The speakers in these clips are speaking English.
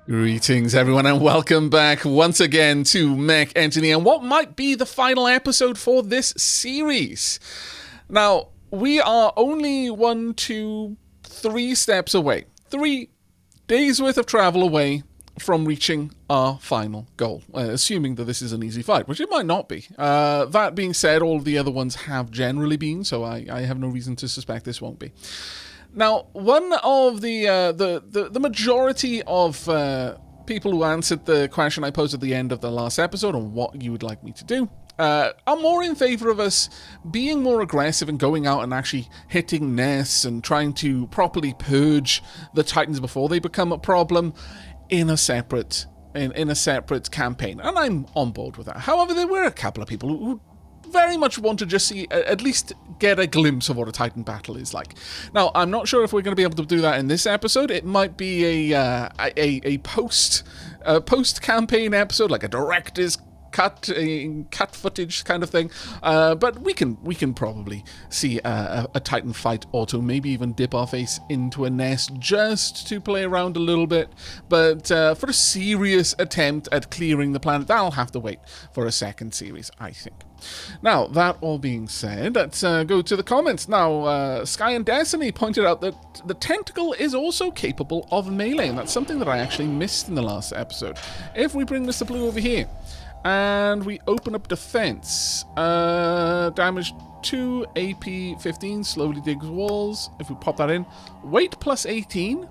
Greetings, everyone, and welcome back once again to Mech Engineer, and what might be the final episode for this series. Now, we are only 1, 2, 3 steps away. 3 days worth of travel away from reaching our final goal, assuming that this is an easy fight, which it might not be. That being said, all the other ones have generally been, so I have no reason to suspect this won't be. Now, one of the majority of people who answered the question I posed at the end of the last episode on what you would like me to do are more in favor of us being more aggressive and going out and actually hitting nests and trying to properly purge the Titans before they become a problem in a separate campaign, and I'm on board with that. However, there were a couple of people who very much want to just see, at least get a glimpse of what a Titan battle is like. Now, I'm not sure if we're going to be able to do that in this episode. It might be a post-campaign episode, like a director's cut footage kind of thing. But we can probably see a Titan fight or two, maybe even dip our face into a nest just to play around a little bit. But for a serious attempt at clearing the planet, that'll have to wait for a second series, I think. Now, that all being said, let's go to the comments. Now, Sky and Destiny pointed out that the tentacle is also capable of melee, and that's something that I actually missed in the last episode. If we bring Mr. Blue over here, and we open up defense, damage 2, AP 15, slowly digs walls. If we pop that in, weight plus 18,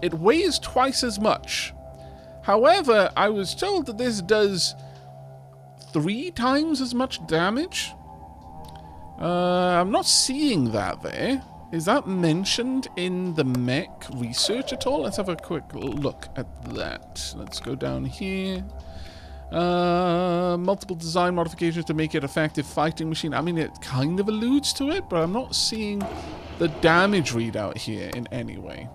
it weighs twice as much. However, I was told that this does 3 times as much damage. I'm not seeing that there. Is that mentioned in the mech research at all? Let's have a quick look at that. Let's go down here. Multiple design modifications to make it effective fighting machine. I mean, it kind of alludes to it, but I'm not seeing the damage readout here in any way.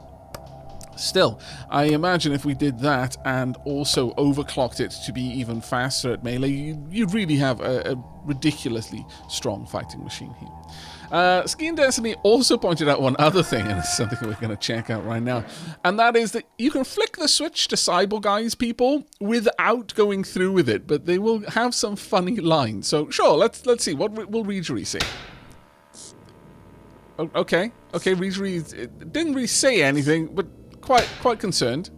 Still, I imagine if we did that and also overclocked it to be even faster at melee, you'd really have a ridiculously strong fighting machine here. Ski and Destiny also pointed out one other thing, and it's something we're going to check out right now, and that is that you can flick the switch to cyborgize people without going through with it, but they will have some funny lines. So sure, let's see. What will Regery say? Okay, Regery didn't really say anything, but quite concerned.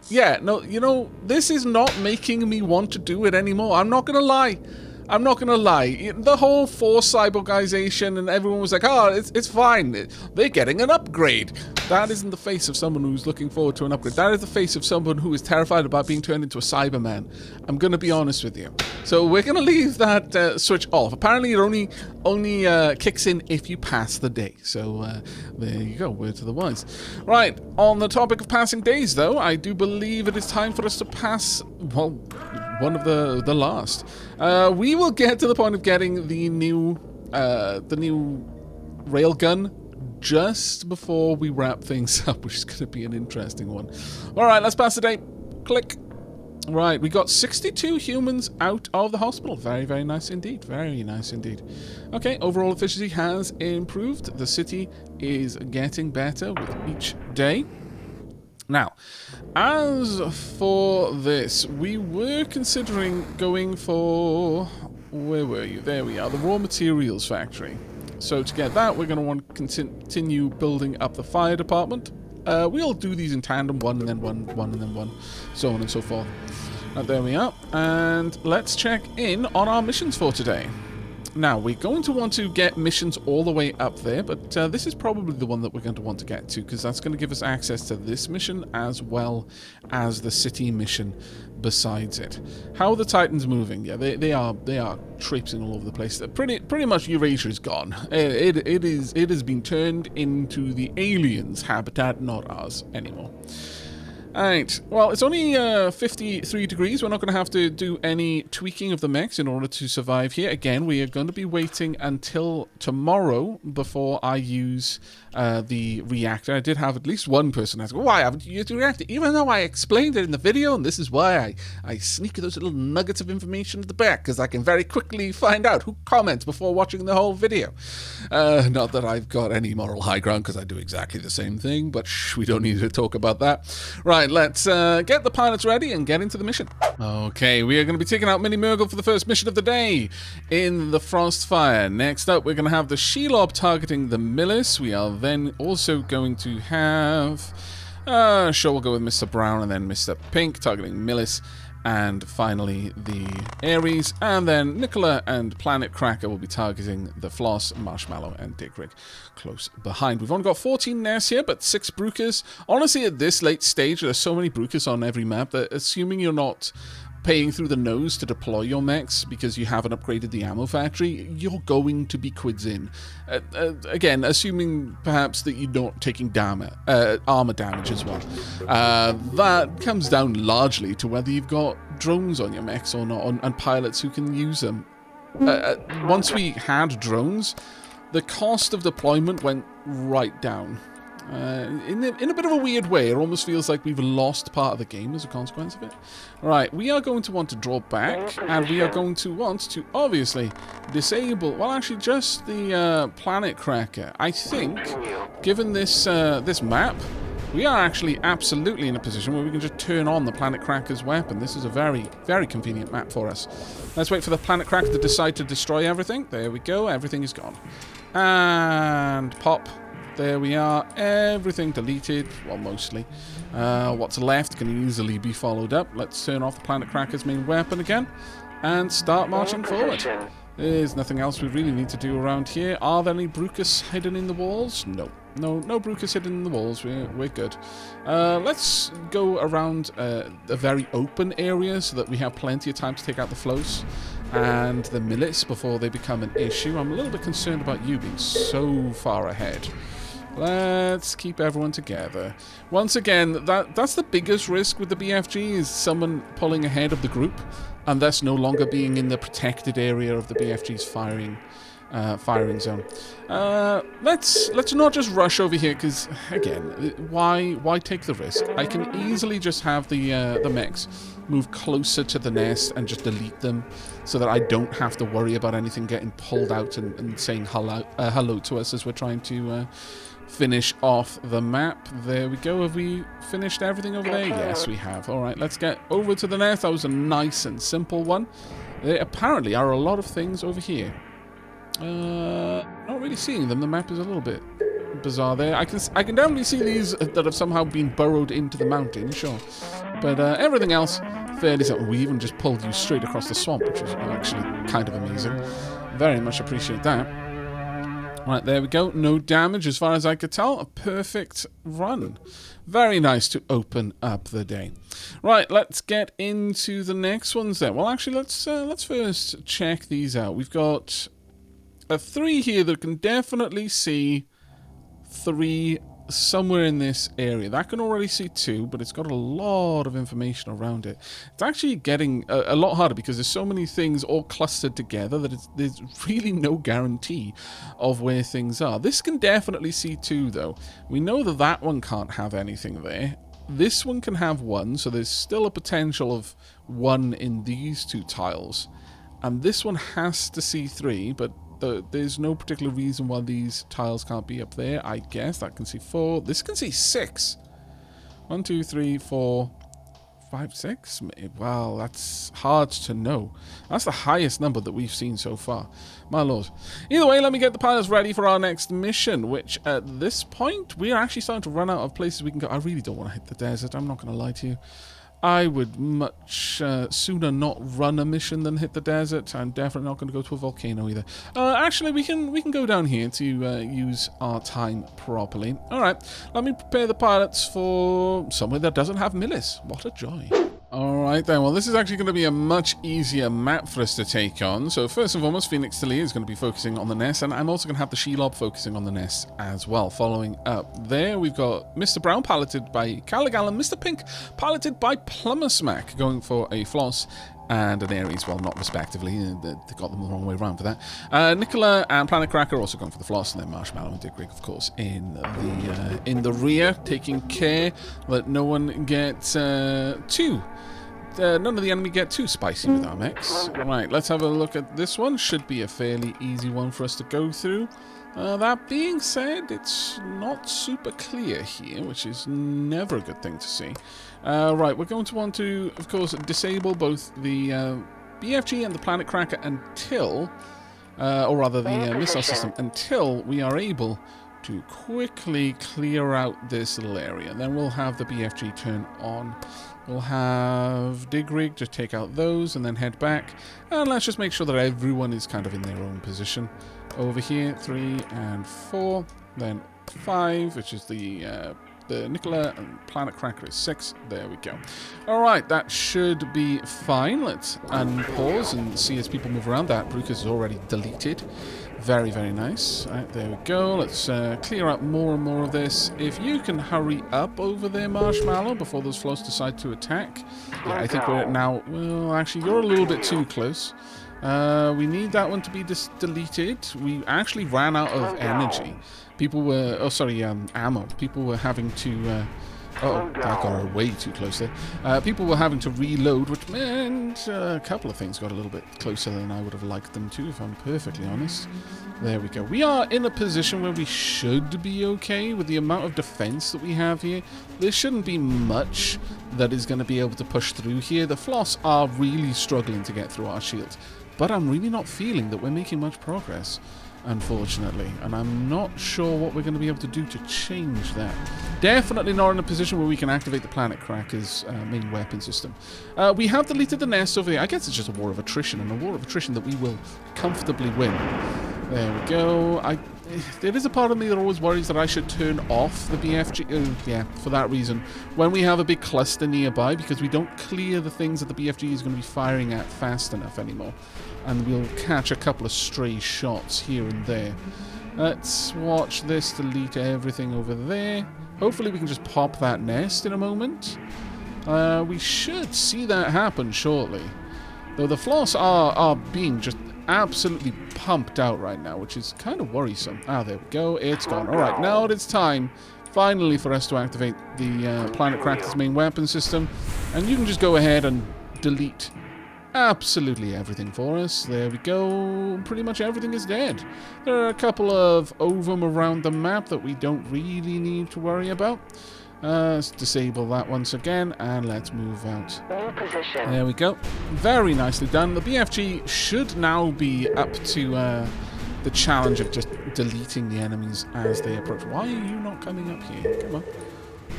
Yeah, no, you know, this is not making me want to do it anymore. I'm not gonna lie. The whole force cyborgization and everyone was like, oh, it's fine. They're getting an upgrade. That isn't the face of someone who's looking forward to an upgrade. That is the face of someone who is terrified about being turned into a Cyberman. I'm going to be honest with you. So we're going to leave that switch off. Apparently it only kicks in if you pass the day. So there you go, word to the wise. Right, on the topic of passing days, though, I do believe it is time for us to pass, well, one of the last. We will get to the point of getting the new railgun just before we wrap things up, which is going to be an interesting one. All right, let's pass the day. Click. Right, we got 62 humans out of the hospital. Very, very nice indeed. Very nice indeed. Okay, overall efficiency has improved. The city is getting better with each day. Now, as for this, we were considering going for... Where were you? There we are, the raw materials factory. So to get that, we're going to want to continue building up the fire department. We'll do these in tandem, one and then one and then one, so on and so forth. There we are. And let's check in on our missions for today. Now, we're going to want to get missions all the way up there, but this is probably the one that we're going to want to get to, because that's going to give us access to this mission as well as the city mission besides it. How are the Titans moving? Yeah, they are traipsing all over the place. Pretty much Eurasia is gone. It has been turned into the aliens' habitat, not ours anymore. Alright, well, it's only 53 degrees. We're not going to have to do any tweaking of the mechs in order to survive here. Again, we are going to be waiting until tomorrow before I use the reactor. I did have at least one person ask, why haven't you used the reactor? Even though I explained it in the video, and this is why I sneak those little nuggets of information at the back, because I can very quickly find out who comments before watching the whole video. Not that I've got any moral high ground, because I do exactly the same thing, but shh, we don't need to talk about that. Right, let's get the pilots ready and get into the mission. Okay, we are going to be taking out Mini Murgle for the first mission of the day in the Frostfire. Next up, we're going to have the Shelob targeting the Millis. We are then also going to have... sure, we'll go with Mr. Brown and then Mr. Pink targeting Millis. And finally, the Ares, and then Nicola and Planet Cracker will be targeting the Floss, Marshmallow, and Dickrick close behind. We've only got 14 nests here, but 6 Brukers. Honestly, at this late stage, there's so many Brukers on every map that, assuming you're not paying through the nose to deploy your mechs because you haven't upgraded the ammo factory, you're going to be quids in. Again, assuming perhaps that you're not taking armor damage as well. That comes down largely to whether you've got drones on your mechs or not, and pilots who can use them. Once we had drones, the cost of deployment went right down. In a bit of a weird way. It almost feels like we've lost part of the game as a consequence of it. Right, we are going to want to draw back, and we are going to want to obviously disable, well, actually just the Planet Cracker. I think, given this this map, we are actually absolutely in a position where we can just turn on the Planet Cracker's weapon. This is a very, very convenient map for us. Let's wait for the Planet Cracker to decide to destroy everything. There we go, everything is gone. And pop. There we are, everything deleted, well, mostly. What's left can easily be followed up. Let's turn off the Planet Cracker's main weapon again and start marching forward. There's nothing else we really need to do around here. Are there any Brucus hidden in the walls? No. No Brucus hidden in the walls. We're good. Let's go around a very open area so that we have plenty of time to take out the Flows and the Millets before they become an issue. I'm a little bit concerned about you being so far ahead. Let's keep everyone together. Once again, that's the biggest risk with the BFG, is someone pulling ahead of the group and thus no longer being in the protected area of the BFG's firing zone. Let's not just rush over here, because again, why take the risk? I can easily just have the mechs move closer to the nest and just delete them, so that I don't have to worry about anything getting pulled out and saying hello to us as we're trying to finish off the map. There we go. Have we finished everything over there? Yes, we have. All right, let's get over to the nest. That was a nice and simple one. There apparently are a lot of things over here. Not really seeing them. The map is a little bit bizarre there. I can definitely see these that have somehow been burrowed into the mountain, sure. But everything else, fairly simple. We even just pulled you straight across the swamp, which was actually kind of amazing. Very much appreciate that. Right, there we go. No damage as far as I could tell. A perfect run. Very nice to open up the day. Right, let's get into the next ones then. Well, actually, let's first check these out. We've got a 3 here that can definitely see 3 somewhere in this area. That can already see 2, but it's got a lot of information around it. It's actually getting a lot harder because there's so many things all clustered together that there's really no guarantee of where things are. This can definitely see 2, though. We know that that one can't have anything there. This one can have 1, so there's still a potential of 1 in these 2 tiles. And this one has to see 3, but there's no particular reason why these tiles can't be up there, I guess. That can see 4. This can see 6. 1, 2, 3, 4, 5, 6? Wow, that's hard to know. That's the highest number that we've seen so far. My lord. Either way, let me get the pilots ready for our next mission, which at this point, we are actually starting to run out of places we can go. I really don't want to hit the desert. I'm not going to lie to you. I would much sooner not run a mission than hit the desert. I'm definitely not going to go to a volcano either. Actually, we can go down here to use our time properly. All right, let me prepare the pilots for somewhere that doesn't have Millis. What a joy. Alright then, well this is actually going to be a much easier map for us to take on. So first and foremost, Phoenix Tilly is going to be focusing on the nest, and I'm also going to have the Shob focusing on the nest as well. Following up there, we've got Mr. Brown piloted by Callagall and Mr. Pink piloted by Plummersmack, going for a Floss and an Aries, well, not respectively. They got them the wrong way around for that. Nicola and Planet Cracker also going for the Floss, and then Marshmallow and Dick Rig, of course, in the rear, taking care that no one gets none of the enemy get too spicy with our mechs. Right, let's have a look at this one. Should be a fairly easy one for us to go through. That being said, it's not super clear here, which is never a good thing to see. Right, we're going to want to, of course, disable both the BFG and the Planet Cracker until, or rather the missile system, until we are able to quickly clear out this little area. Then we'll have the BFG turn on. We'll have Dig Rig to take out those and then head back. And let's just make sure that everyone is kind of in their own position. Over here, 3 and 4. Then 5, which is the Nicola, and Planet Cracker is 6. There we go. Alright, that should be fine. Let's unpause and see as people move around. That Brucus is already deleted. Very, very nice. Alright, there we go. Let's clear up more and more of this. If you can hurry up over there, Marshmallow, before those flows decide to attack. Yeah, I think we're now... Well, actually, you're a little bit too close. We need that one to be deleted. We actually ran out of energy. People were... Oh, sorry, ammo. People were having to... oh, that got way too close there. People were having to reload, which meant a couple of things got a little bit closer than I would have liked them to, if I'm perfectly honest. There we go. We are in a position where we should be okay with the amount of defense that we have here. There shouldn't be much that is going to be able to push through here. The Floss are really struggling to get through our shields, but I'm really not feeling that we're making much progress, unfortunately, and I'm not sure what we're going to be able to do to change that. Definitely not in a position where we can activate the Planet Cracker's main weapon system. We have deleted the nest over here. I guess it's just a war of attrition, and a war of attrition that we will comfortably win. There we go. There is a part of me that always worries that I should turn off the BFG. Yeah, for that reason. When we have a big cluster nearby, because we don't clear the things that the BFG is going to be firing at fast enough anymore. And we'll catch a couple of stray shots here and there. Let's watch this delete everything over there. Hopefully we can just pop that nest in a moment. We should see that happen shortly. Though the Floss are being just absolutely pumped out right now, which is kind of worrisome. Ah, there we go. It's gone. Alright, now it's time, finally, for us to activate the Planet Cracker's main weapon system. And you can just go ahead and delete absolutely everything for us. There we go. Pretty much everything is dead. There are a couple of ovum around the map that we don't really need to worry about. Let's disable that once again, and let's move out. There we go. Very nicely done. The BFG should now be up to the challenge of just deleting the enemies as they approach. Why are you not coming up here? Come on.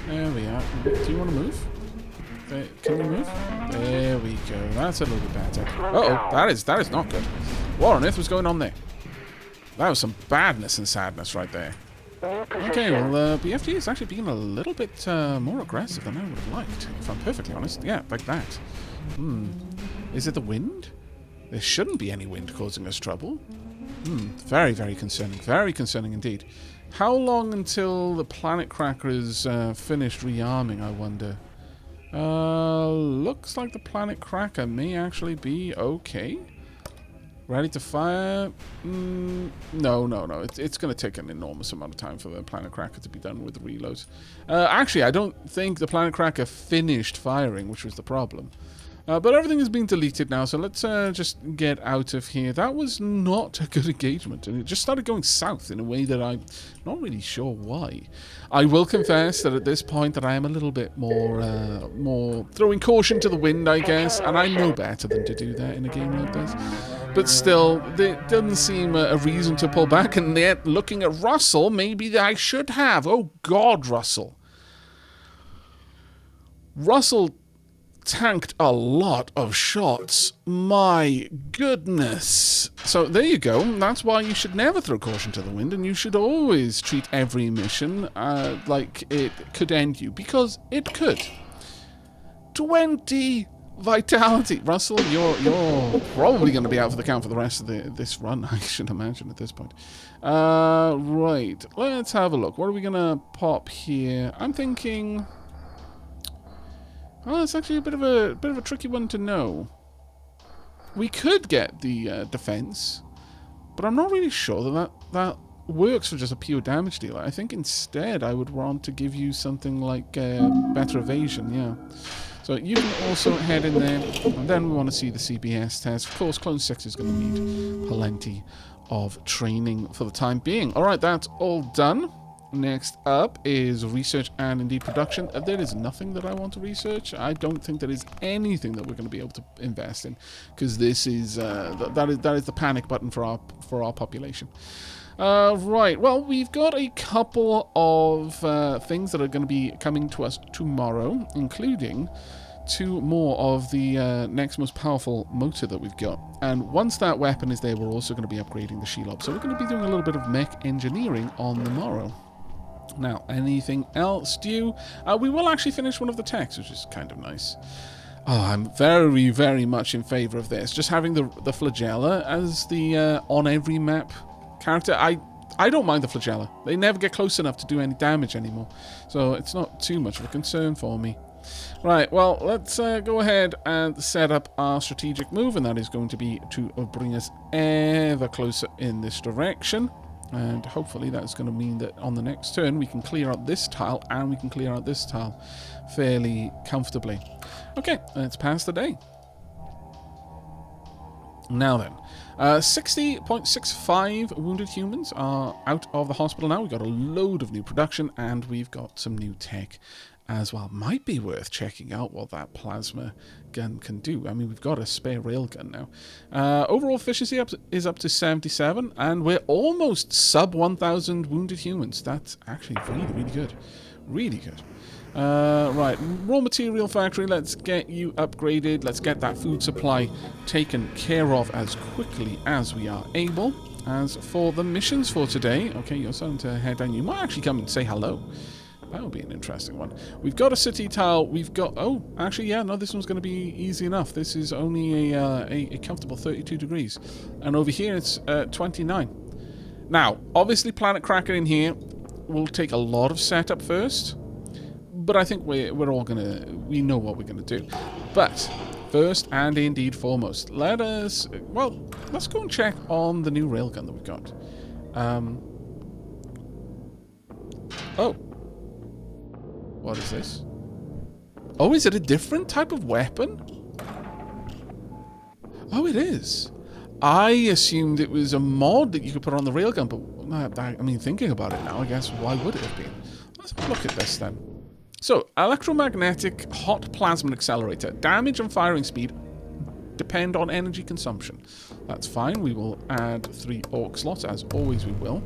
There we are. Do you want to move? Can we move? There we go. That's a little bit better. Uh-oh, that is not good. What on earth was going on there? That was some badness and sadness right there. Okay, well, BFG is actually being a little bit more aggressive than I would have liked, if I'm perfectly honest. Yeah, like that. Is it the wind? There shouldn't be any wind causing us trouble. Very, very concerning. Very concerning indeed. How long until the Planet Cracker is finished rearming, I wonder? Looks like the Planet Cracker may actually be okay. Ready to fire? No. It's going to take an enormous amount of time for the Planet Cracker to be done with the reloads. Actually, I don't think the Planet Cracker finished firing, which was the problem. But everything is being deleted now, so let's just get out of here. That was not a good engagement, and it just started going south in a way that I'm not really sure why. I will confess that at this point that I am a little bit more throwing caution to the wind, I guess, and I know better than to do that in a game like this. But still, there doesn't seem a reason to pull back, and yet looking at Russell, maybe I should have. Oh God, Russell. Russell tanked a lot of shots. My goodness. So there you go. That's why you should never throw caution to the wind, and you should always treat every mission like it could end you, because it could. 20 vitality. Russell, you're probably going to be out for the count for the rest of this run, I should imagine at this point. Right, let's have a look. What are we going to pop here? I'm thinking... Well, it's actually a bit of a tricky one to know. We could get the defense, but I'm not really sure that works for just a pure damage dealer. I think instead I would want to give you something like better evasion, yeah. So you can also head in there, and then we want to see the CBS test. Of course, Clone 6 is going to need plenty of training for the time being. Alright, that's all done. Next up is research and indeed production. There is nothing that I want to research. I don't think there is anything that we're going to be able to invest in, because this is that is the panic button for our population. Right, well, we've got a couple of things that are going to be coming to us tomorrow, including 2 more of the next most powerful motor that we've got. And once that weapon is there, we're also going to be upgrading the Shob. So we're going to be doing a little bit of mech engineering on the morrow. Now, anything else due? We will actually finish one of the techs, which is kind of nice. Oh, I'm very, very much in favor of this. Just having the flagella as the on every map character. I don't mind the flagella. They never get close enough to do any damage anymore. So it's not too much of a concern for me. Right, well, let's go ahead and set up our strategic move, and that is going to be to bring us ever closer in this direction. And hopefully that's going to mean that on the next turn we can clear out this tile and we can clear out this tile fairly comfortably. Okay, let's pass the day. Now then, 60.65 wounded humans are out of the hospital now. We've got a load of new production and we've got some new tech as well. Might be worth checking out what that plasma gun can do. I mean, we've got a spare railgun now. Overall efficiency is up to 77, and we're almost sub 1,000 wounded humans. That's actually really, really good. Really good. Right, raw material factory, let's get you upgraded. Let's get that food supply taken care of as quickly as we are able. As for the missions for today, okay, you're starting to head down. You might actually come and say hello. That would be an interesting one. We've got a city tile. We've got... Oh, actually, yeah, no, this one's going to be easy enough. This is only a comfortable 32 degrees. And over here, it's 29. Now, obviously, Planet Cracker in here will take a lot of setup first. But I think we're all going to... We know what we're going to do. But first and indeed foremost, let us... Well, let's go and check on the new railgun that we've got. Oh. What is this? Oh, is it a different type of weapon? Oh, it is. I assumed it was a mod that you could put on the railgun, but I mean, thinking about it now, I guess, why would it have been? Let's have a look at this then. So, electromagnetic hot plasma accelerator. Damage and firing speed depend on energy consumption. That's fine. We will add 3 orc slots, as always we will.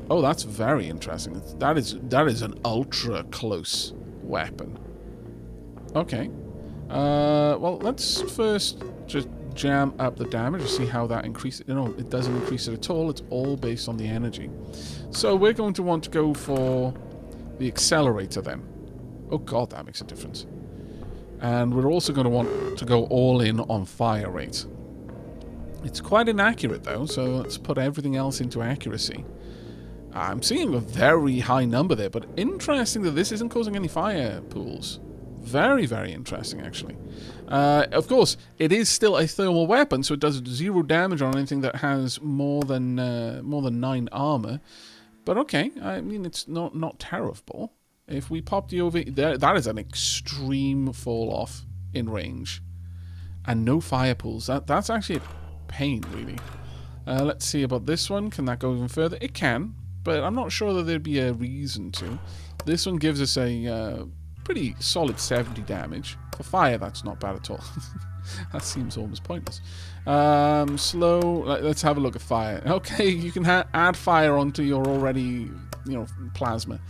Oh, that's very interesting. That is an ultra close weapon. Okay. Well, let's first just jam up the damage to see how that increases. No, it doesn't increase it at all. It's all based on the energy. So we're going to want to go for the accelerator then. Oh god, that makes a difference. And we're also going to want to go all in on fire rate. It's quite inaccurate though, so let's put everything else into accuracy. I'm seeing a very high number there, but interesting that this isn't causing any fire pools. Very, very interesting, actually. Of course, it is still a thermal weapon, so it does 0 damage on anything that has more than 9 armor. But okay, I mean, it's not terrible. If we pop the over there, that is an extreme fall off in range, and no fire pools. That's actually a pain, really. Let's see about this one. Can that go even further? It can. But I'm not sure that there'd be a reason to. This one gives us a pretty solid 70 damage. For fire, that's not bad at all. That seems almost pointless. Slow. Let's have a look at fire. Okay, you can add fire onto your already, plasma.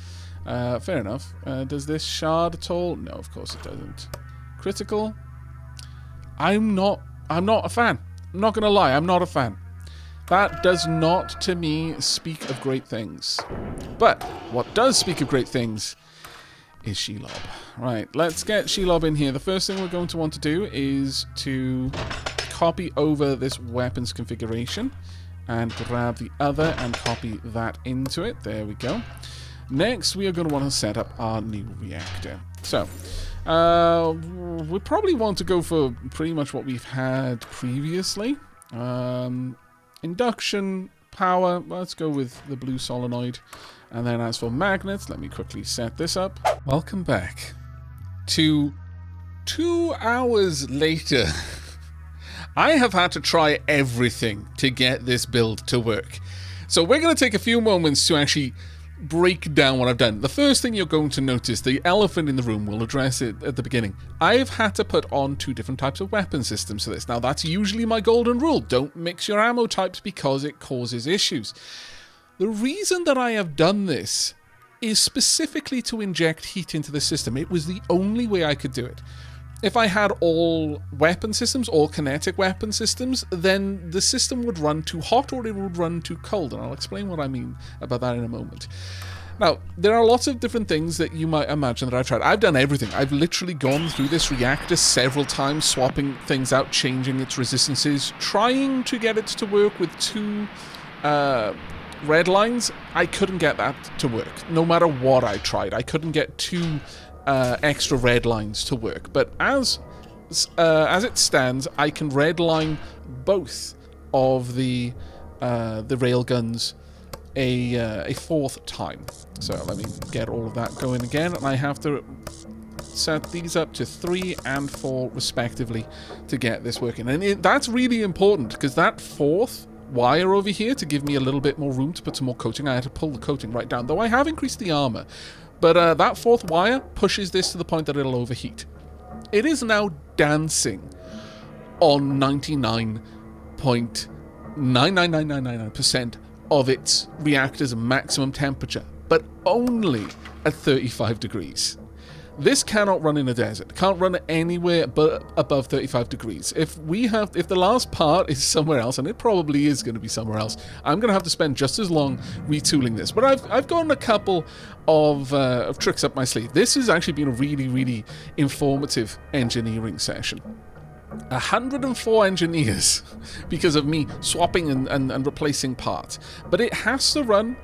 Fair enough. Does this shard at all? No, of course it doesn't. Critical. I'm not a fan. I'm not going to lie, I'm not a fan. That does not, to me, speak of great things. But what does speak of great things is Shelob. Right, let's get Shelob in here. The first thing we're going to want to do is to copy over this weapons configuration and grab the other and copy that into it. There we go. Next, we are going to want to set up our new reactor. So, we probably want to go for pretty much what we've had previously. Induction, power, let's go with the blue solenoid. And then as for magnets, let me quickly set this up. Welcome back to 2 hours later. I have had to try everything to get this build to work. So we're going to take a few moments to actually break down what I've done. The first thing you're going to notice, the elephant in the room, we'll address it at the beginning. I've had to put on 2 different types of weapon systems for this. Now that's usually my golden rule. Don't mix your ammo types because it causes issues. The reason that I have done this is specifically to inject heat into the system. It was the only way I could do it. If I had all weapon systems, all kinetic weapon systems, then the system would run too hot or it would run too cold, and I'll explain what I mean about that in a moment. Now, there are lots of different things that you might imagine that I've tried. I've done everything. I've literally gone through this reactor several times, swapping things out, changing its resistances, trying to get it to work with 2 red lines. I couldn't get that to work. No matter what I tried, I couldn't get 2 extra red lines to work. But as it stands, I can redline both of the rail guns a 4th time. So let me get all of that going again, and I have to set these up to 3 and 4 respectively to get this working. And that's really important because that 4th wire over here, to give me a little bit more room to put some more coating, I had to pull the coating right down, though I have increased the armor. But that 4th wire pushes this to the point that it'll overheat. It is now dancing on 99.99999% of its reactor's maximum temperature, but only at 35 degrees. This cannot run in a desert. Can't run anywhere but above 35 degrees. If the last part is somewhere else, and it probably is going to be somewhere else, I'm going to have to spend just as long retooling this. But I've gotten a couple of tricks up my sleeve. This has actually been a really, really informative engineering session. 104 engineers because of me swapping and replacing parts. But it has to run.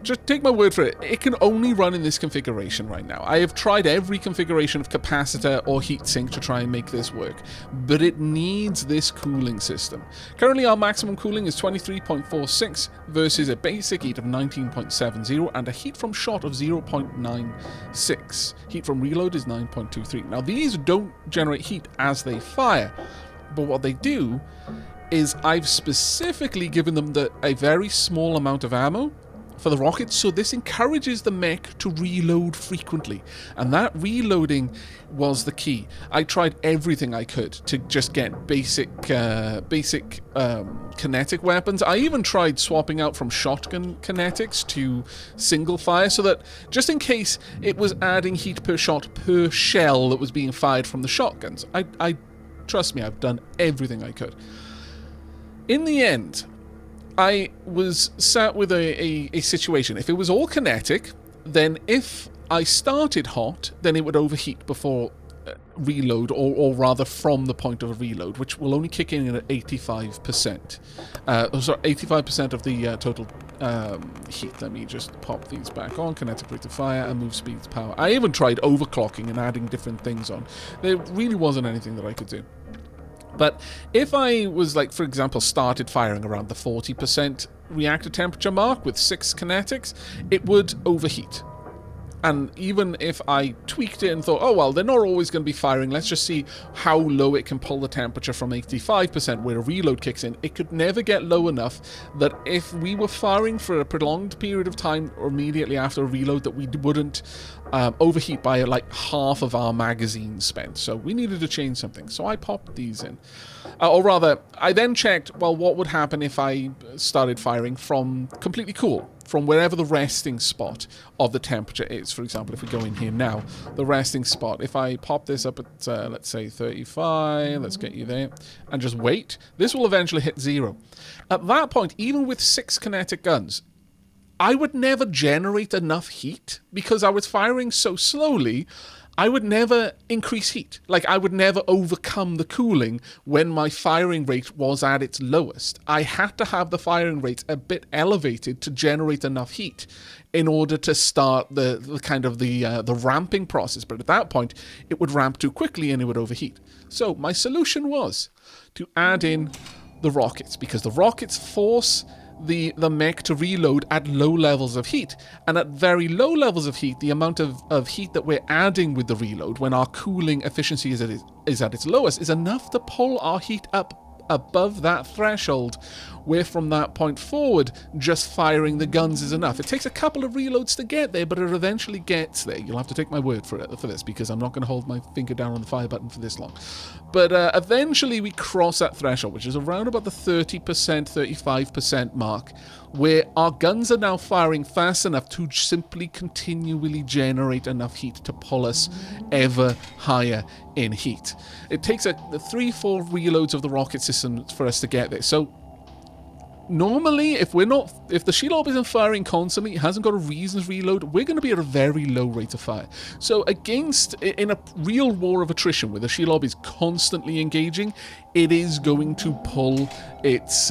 Just take my word for it, it can only run in this configuration right now. I have tried every configuration of capacitor or heatsink to try and make this work, but it needs this cooling system. Currently our maximum cooling is 23.46 versus a basic heat of 19.70 and a heat from shot of 0.96. Heat from reload is 9.23. Now these don't generate heat as they fire, but what they do is I've specifically given them a very small amount of ammo for the rockets, so this encourages the mech to reload frequently, and that reloading was the key. I tried everything I could to just get basic kinetic weapons. I even tried swapping out from shotgun kinetics to single fire, so that just in case it was adding heat per shot per shell that was being fired from the shotguns. I trust me, I've done everything I could. In the end, I was sat with a situation. If it was all kinetic, then if I started hot, then it would overheat before reload, or rather from the point of a reload, which will only kick in at 85%. Sorry, 85% of the total heat. Let me just pop these back on. Kinetic rate of fire and move speed to power. I even tried overclocking and adding different things on. There really wasn't anything that I could do. But if I was, like, for example, started firing around the 40% reactor temperature mark with 6 kinetics, it would overheat. And even if I tweaked it and thought, oh, well, they're not always going to be firing, let's just see how low it can pull the temperature from 85%, where a reload kicks in, it could never get low enough that if we were firing for a prolonged period of time or immediately after a reload, that we wouldn't overheat by like half of our magazine spent. So we needed to change something. So I popped these in. Or rather, I then checked, well, what would happen if I started firing from completely cool, from wherever the resting spot of the temperature is. For example, if we go in here now, the resting spot, if I pop this up at, let's say 35, let's get you there, and just wait, this will eventually hit 0. At that point, even with 6 kinetic guns, I would never generate enough heat because I was firing so slowly. I would never increase heat. Like, I would never overcome the cooling when my firing rate was at its lowest. I had to have the firing rate a bit elevated to generate enough heat in order to start the ramping process. But at that point, it would ramp too quickly and it would overheat. So my solution was to add in the rockets, because the rockets force the mech to reload at low levels of heat, and at very low levels of heat, the amount of heat that we're adding with the reload when our cooling efficiency is at its lowest is enough to pull our heat up above that threshold, where from that point forward, just firing the guns is enough. It takes a couple of reloads to get there, but it eventually gets there. You'll have to take my word for this, because I'm not going to hold my finger down on the fire button for this long. But eventually we cross that threshold, which is around about the 30%, 35% mark, where our guns are now firing fast enough to simply continually generate enough heat to pull us ever higher in heat. It takes 3-4 reloads of the rocket system for us to get there. So normally, if the Shelob isn't firing constantly, it hasn't got a reason to reload, we're going to be at a very low rate of fire. So in a real war of attrition where the Shelob is constantly engaging, it is going to pull its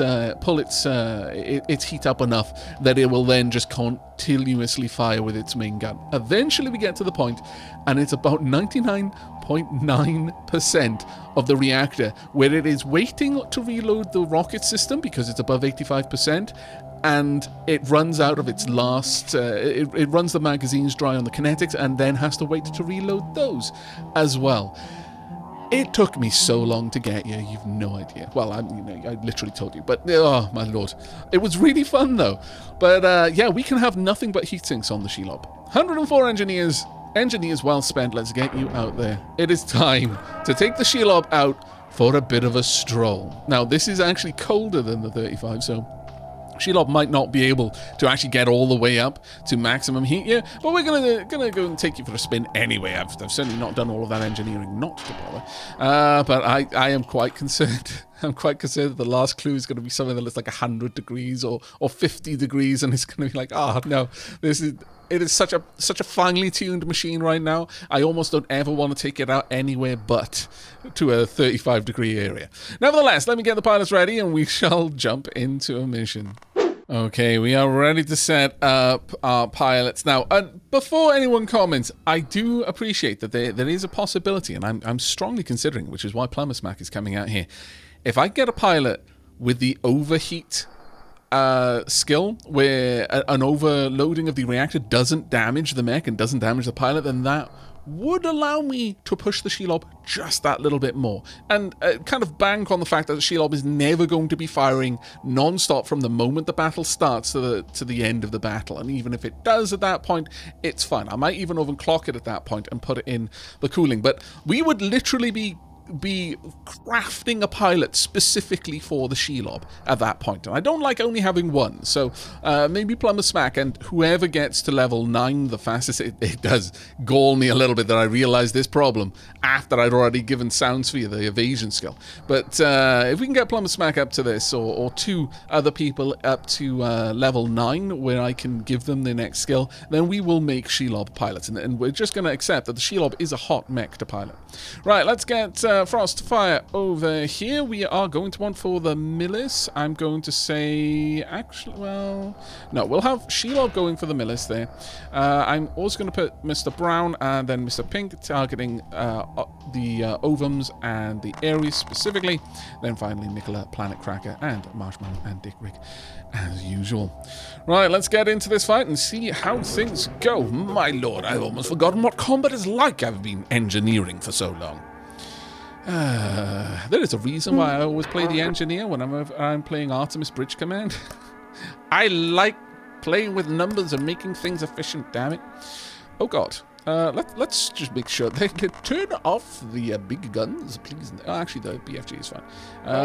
heat up enough that it will then just continuously fire with its main gun. Eventually we get to the point, and it's about 99.9% of the reactor where it is waiting to reload the rocket system because it's above 85%, and it runs out of its last it runs the magazines dry on the kinetics and then has to wait to reload those as well. It took me so long to get here, you've no idea. Well, I literally told you, but oh my lord. It was really fun though. But yeah, we can have nothing but heat sinks on the Shelob. 104 engineers well spent. Let's get you out there. It is time to take the Shelob out for a bit of a stroll. Now, this is actually colder than the 35, so Shelob might not be able to actually get all the way up to maximum heat here, but we're gonna go and take you for a spin anyway. I've certainly not done all of that engineering not to bother, but I am quite concerned. I'm quite concerned that the last clue is going to be something that looks like 100 degrees or 50 degrees, and it's going to be like, no, it is such a finely tuned machine right now. I almost don't ever want to take it out anywhere but to a 35 degree area. Nevertheless, let me get the pilots ready and we shall jump into a mission. Okay, we are ready to set up our pilots. Now, before anyone comments, I do appreciate that there is a possibility, and I'm strongly considering, which is why Plumber Smack is coming out here. If I get a pilot with the overheat skill, where an overloading of the reactor doesn't damage the mech and doesn't damage the pilot, then that would allow me to push the Shelob just that little bit more, and kind of bank on the fact that the Shelob is never going to be firing non-stop from the moment the battle starts to the end of the battle. And even if it does at that point, it's fine. I might even overclock it at that point and put it in the cooling, but we would literally be crafting a pilot specifically for the Shelob at that point. And I don't like only having one, so maybe Plumber Smack, and whoever gets to level 9 the fastest. It does gall me a little bit that I realized this problem after I'd already given Soundsphere the evasion skill. But if we can get Plumber Smack up to this, or 2 other people up to level 9 where I can give them the next skill, then we will make Shelob pilots, and we're just going to accept that the Shelob is a hot mech to pilot. Right, let's get Frostfire over here. We are going to want for the Millis. I'm going to say, actually, well, no, we'll have Shelob going for the Millis there. I'm also going to put Mr. Brown and then Mr. Pink targeting the Ovums and the Aries specifically. Then finally Nicola, Planet Cracker, and Marshmallow and Dick Rick as usual. Right, let's get into this fight and see how things go. My lord, I've almost forgotten what combat is like. I've been engineering for so long. There is a reason why I always play the engineer when I'm playing Artemis Bridge Command. I like playing with numbers and making things efficient, damn it. Oh god. Let's just make sure they can turn off the big guns, please. Oh, actually, the BFG is fine.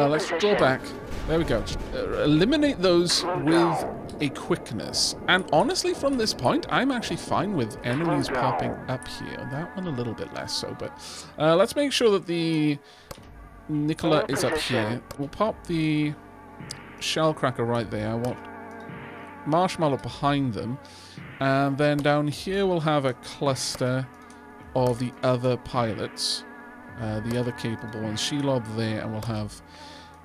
Let's draw back. There we go. Just, eliminate those with a quickness. And honestly, from this point, I'm actually fine with enemies popping up here. That one a little bit less so, but let's make sure that the Nicola is up here. We'll pop the Shellcracker right there. I want marshmallow behind them. And then down here we'll have a cluster of the other pilots. The other capable ones. Shob there, and we'll have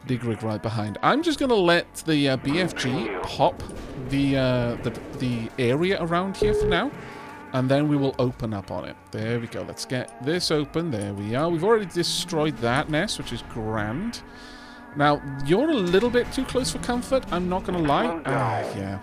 Digrig right behind. I'm just going to let the BFG pop the area around here for now. And then we will open up on it. There we go. Let's get this open. There we are. We've already destroyed that nest, which is grand. Now, you're a little bit too close for comfort. I'm not going to lie. Yeah,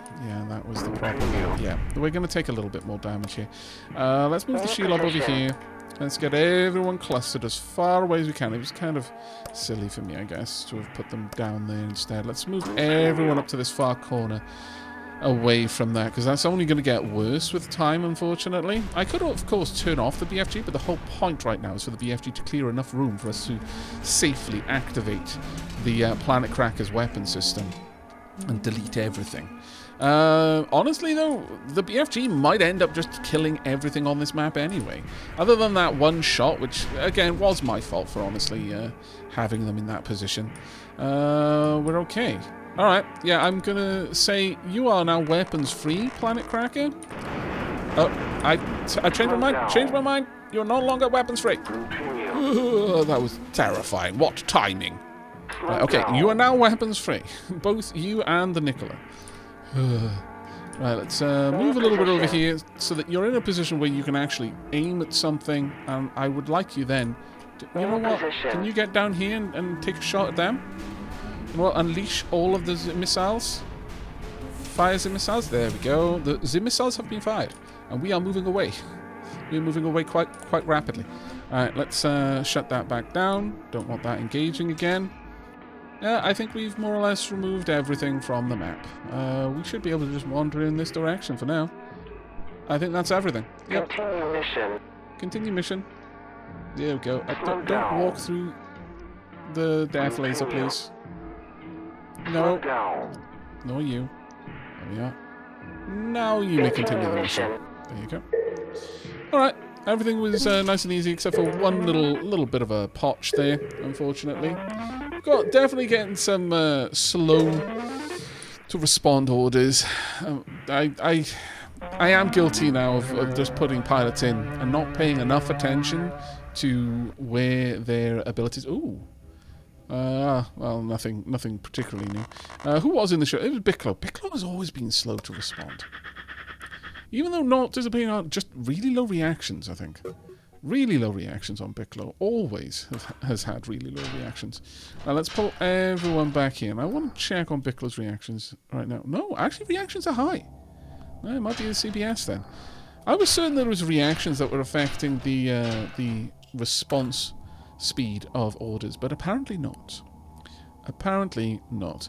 that was the problem. Yeah, we're going to take a little bit more damage here. Let's move the Shob over here. Let's get everyone clustered as far away as we can. It was kind of silly for me, I guess, to have put them down there instead. Let's move everyone up to this far corner away from that, because that's only going to get worse with time, unfortunately. I could, of course, turn off the BFG, but the whole point right now is for the BFG to clear enough room for us to safely activate the Planet Cracker's weapon system and delete everything. Honestly, though, the BFG might end up just killing everything on this map anyway. Other than that one shot, which, again, was my fault for honestly having them in that position. We're okay. Alright, yeah, I'm gonna say you are now weapons-free, Planet Cracker. Oh, I changed my mind. You're no longer weapons-free. That was terrifying. What timing. Right, okay, you are now weapons-free. Both you and the Nicola. Right, let's move a little bit over here so that you're in a position where you can actually aim at something, and I would like you then to, you know what, can you get down here and take a shot at them? And we'll unleash all of the missiles. Fire the missiles. There we go. The missiles have been fired, and we are moving away. We're moving away quite rapidly. Alright, let's shut that back down. Don't want that engaging again. Yeah, I think we've more or less removed everything from the map. We should be able to just wander in this direction for now. I think that's everything. Yep. Continue mission. Continue mission. There we go. Don't walk through the death laser, please. No. No, you. There we are. Now you may continue the mission. There you go. Alright. Everything was nice and easy except for one little bit of a potch there, unfortunately. Definitely getting some slow to respond orders. I am guilty now of just putting pilots in and not paying enough attention to where their abilities. Ooh. Well, nothing particularly new. Who was in the show? It was Bicklow. Bicklow has always been slow to respond. Even though not disappearing on just really low reactions, I think. Really low reactions on Bicklow. Always has had really low reactions. Now let's pull everyone back here. And I want to check on Bicklow's reactions right now. No, actually reactions are high. It might be the CBS then. I was certain there was reactions that were affecting the response speed of orders, but apparently not. Apparently not.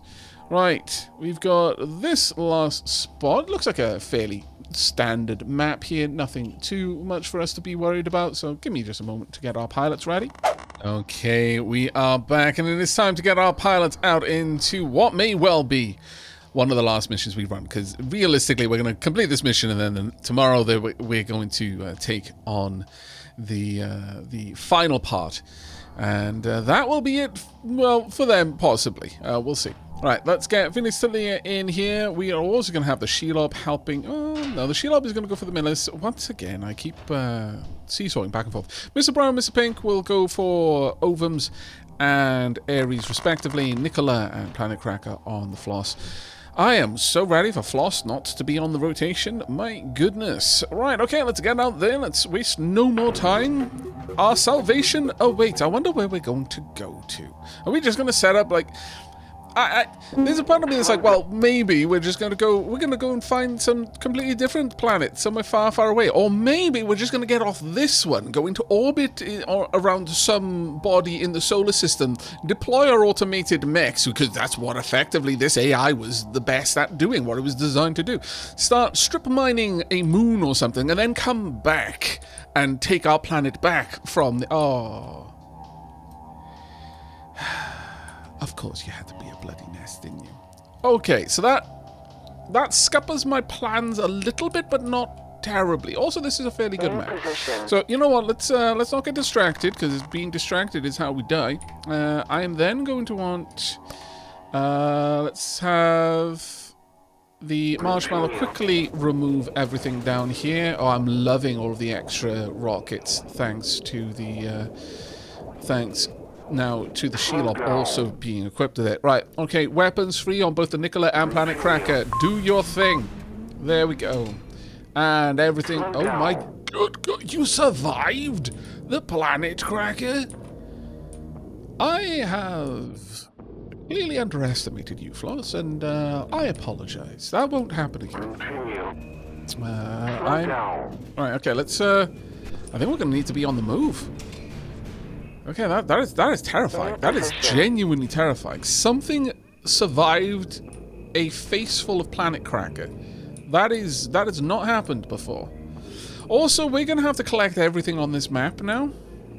Right, we've got this last spot. Looks like a fairly standard map here. Nothing too much for us to be worried about, so give me just a moment to get our pilots ready. Okay, we are back, and it is time to get our pilots out into what may well be one of the last missions we run, because realistically we're going to complete this mission, and then tomorrow we're going to take on the final part, and that will be it, well, for them, possibly. We'll see. Right, let's get Vinistilia in here. We are also going to have the Shob helping. Oh, no, the Shob is going to go for the Millers. Once again, I keep seesawing back and forth. Mr. Brown and Mr. Pink will go for Ovums and Ares, respectively. Nicola and Planet Cracker on the Floss. I am so ready for Floss not to be on the rotation. My goodness. Right, okay, let's get out there. Let's waste no more time. Our salvation awaits. I wonder where we're going to go to. Are we just going to set up, like... there's a part of me that's like, well, maybe we're going to go and find some completely different planet somewhere far, far away. Or maybe we're just going to get off this one, go into orbit or around some body in the solar system, deploy our automated mechs, because that's what effectively this AI was the best at doing, what it was designed to do. Start strip mining a moon or something, and then come back and take our planet back from the... Oh... Of course you had to be a bloody nest, didn't you? Okay, so that scuppers my plans a little bit, but not terribly. Also, this is a fairly good map. So, you know what? Let's not get distracted, because being distracted is how we die. I am then going to want... let's have... the marshmallow, quickly remove everything down here. Oh, I'm loving all of the extra rockets, thanks to the, thanks now to the Shelob also being equipped with it. Right, okay, weapons free on both the Nicola and Planet Cracker. Do your thing. There we go. And everything, oh my good God, you survived the Planet Cracker? I have clearly underestimated you, Floss, and I apologize. That won't happen again. Right, okay, let's, I think we're going to need to be on the move. Okay, that is terrifying. That is genuinely terrifying. Something survived a face full of Planet Cracker. That has not happened before. Also, we're going to have to collect everything on this map now.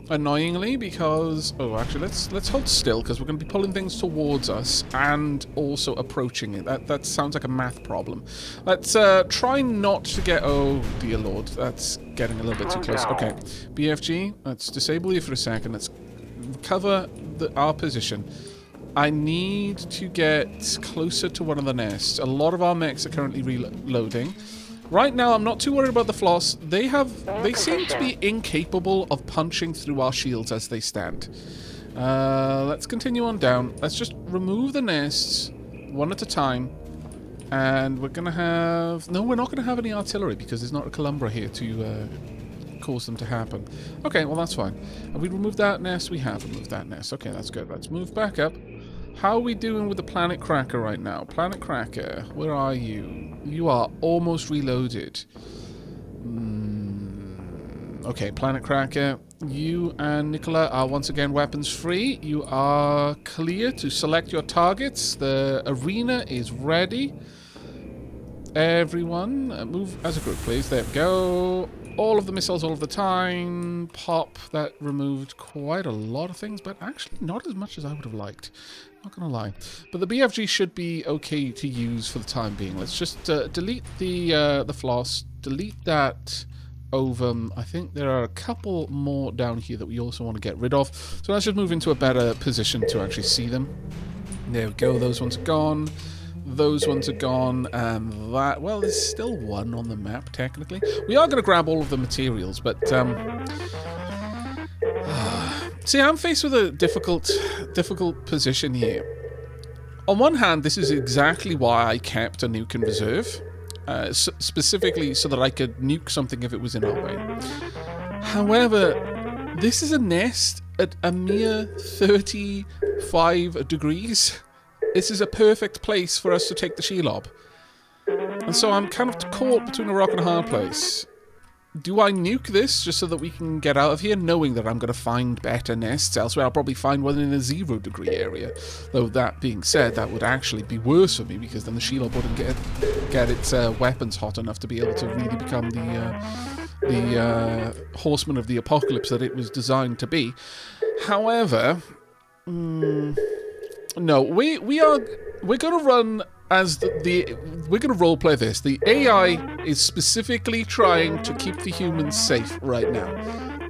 Annoyingly, because... Oh, actually, let's hold still, because we're going to be pulling things towards us and also approaching it. That sounds like a math problem. Let's try not to get... Oh, dear lord. That's getting a little bit too close. Okay. BFG, let's disable you for a second. Let's cover our position. I need to get closer to one of the nests. A lot of our mechs are currently reloading. Right now, I'm not too worried about the Floss. They seem to be incapable of punching through our shields as they stand. Let's continue on down. Let's just remove the nests one at a time. And we're going to have... No, we're not going to have any artillery because there's not a Columbra here to cause them to happen. Okay, well, that's fine. Have we removed that nest? We have removed that nest. Okay, that's good. Let's move back up. How are we doing with the Planet Cracker right now? Planet Cracker, where are you? You are almost reloaded. Okay, Planet Cracker, you and Nicola are once again weapons free. You are clear to select your targets. The arena is ready. Everyone, move as a group, please. There we go. All of the missiles all of the time. Pop. That removed quite a lot of things, but actually not as much as I would have liked. Not gonna lie. But the BFG should be okay to use for the time being. Let's just delete the Floss. Delete that ovum. I think there are a couple more down here that we also want to get rid of. So let's just move into a better position to actually see them. There we go. Those ones are gone. Those ones are gone, and that... Well, there's still one on the map, technically. We are going to grab all of the materials, but... See, I'm faced with a difficult position here. On one hand, this is exactly why I kept a nuke in reserve. Specifically so that I could nuke something if it was in our way. However, this is a nest at a mere 35 degrees. This is a perfect place for us to take the Shelob. And so I'm kind of caught between a rock and a hard place. Do I nuke this just so that we can get out of here, knowing that I'm going to find better nests elsewhere? I'll probably find one in a 0 degree area. Though that being said, that would actually be worse for me, because then the Shelob wouldn't get its weapons hot enough to be able to really become the horseman of the apocalypse that it was designed to be. However... No, we're going to run as we're going to roleplay this. The AI is specifically trying to keep the humans safe right now.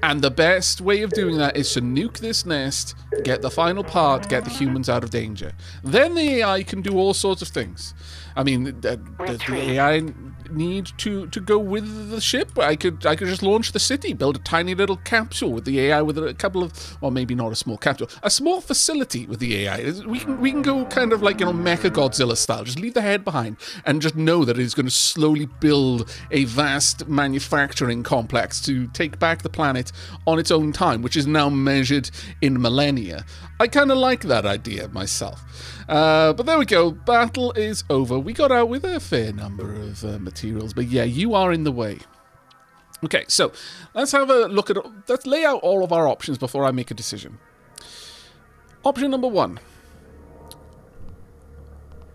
And the best way of doing that is to nuke this nest, get the final part, get the humans out of danger. Then the AI can do all sorts of things. I mean, does the AI need to go with the ship? I could just launch the city, build a tiny little capsule with the AI, with a couple of, or maybe not a small capsule, a small facility with the AI. We can go kind of like, Mecha Godzilla style. Just leave the head behind and just know that it's going to slowly build a vast manufacturing complex to take back the planet on its own time, which is now measured in millennia. I kind of like that idea myself. But there we go. Battle is over. We got out with a fair number of materials, but yeah, you are in the way. Okay, so let's have a look at... Let's lay out all of our options before I make a decision. Option number 1.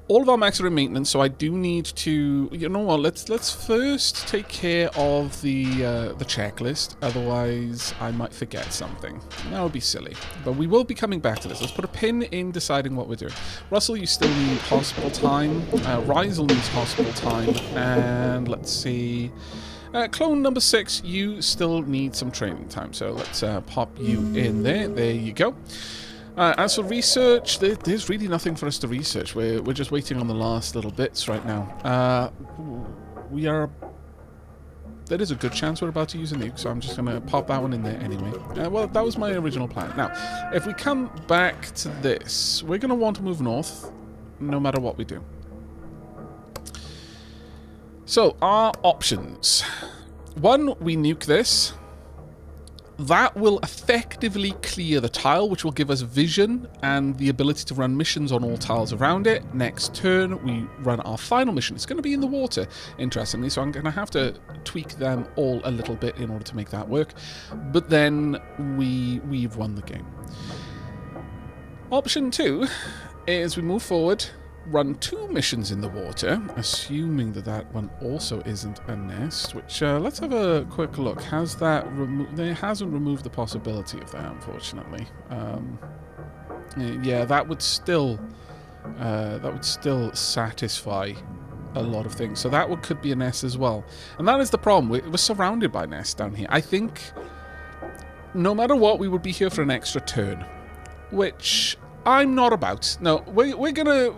All of our mechs are in maintenance, so I do need to... You know what? Let's first take care of the checklist. Otherwise, I might forget something. That would be silly. But we will be coming back to this. Let's put a pin in deciding what we're doing. Russell, you still need hospital time. Rizel needs hospital time. And let's see... clone number 6, you still need some training time. So let's pop you in there. There you go. As for research, there's really nothing for us to research. We're just waiting on the last little bits right now. We are... There is a good chance we're about to use a nuke, so I'm just going to pop that one in there anyway. Well, that was my original plan. Now, if we come back to this, we're going to want to move north, no matter what we do. So, our options. One, we nuke this. That will effectively clear the tile, which will give us vision and the ability to run missions on all tiles around it. Next turn, we run our final mission. It's going to be in the water, interestingly, so I'm going to have to tweak them all a little bit in order to make that work. But then we've won the game. Option 2 is we move forward, run 2 missions in the water, assuming that that one also isn't a nest, which, let's have a quick look. Has that it hasn't removed the possibility of that, unfortunately. Yeah, that would still satisfy a lot of things. So that could be a nest as well. And that is the problem. We're surrounded by nests down here. I think no matter what, we would be here for an extra turn, which I'm not about. No, we're gonna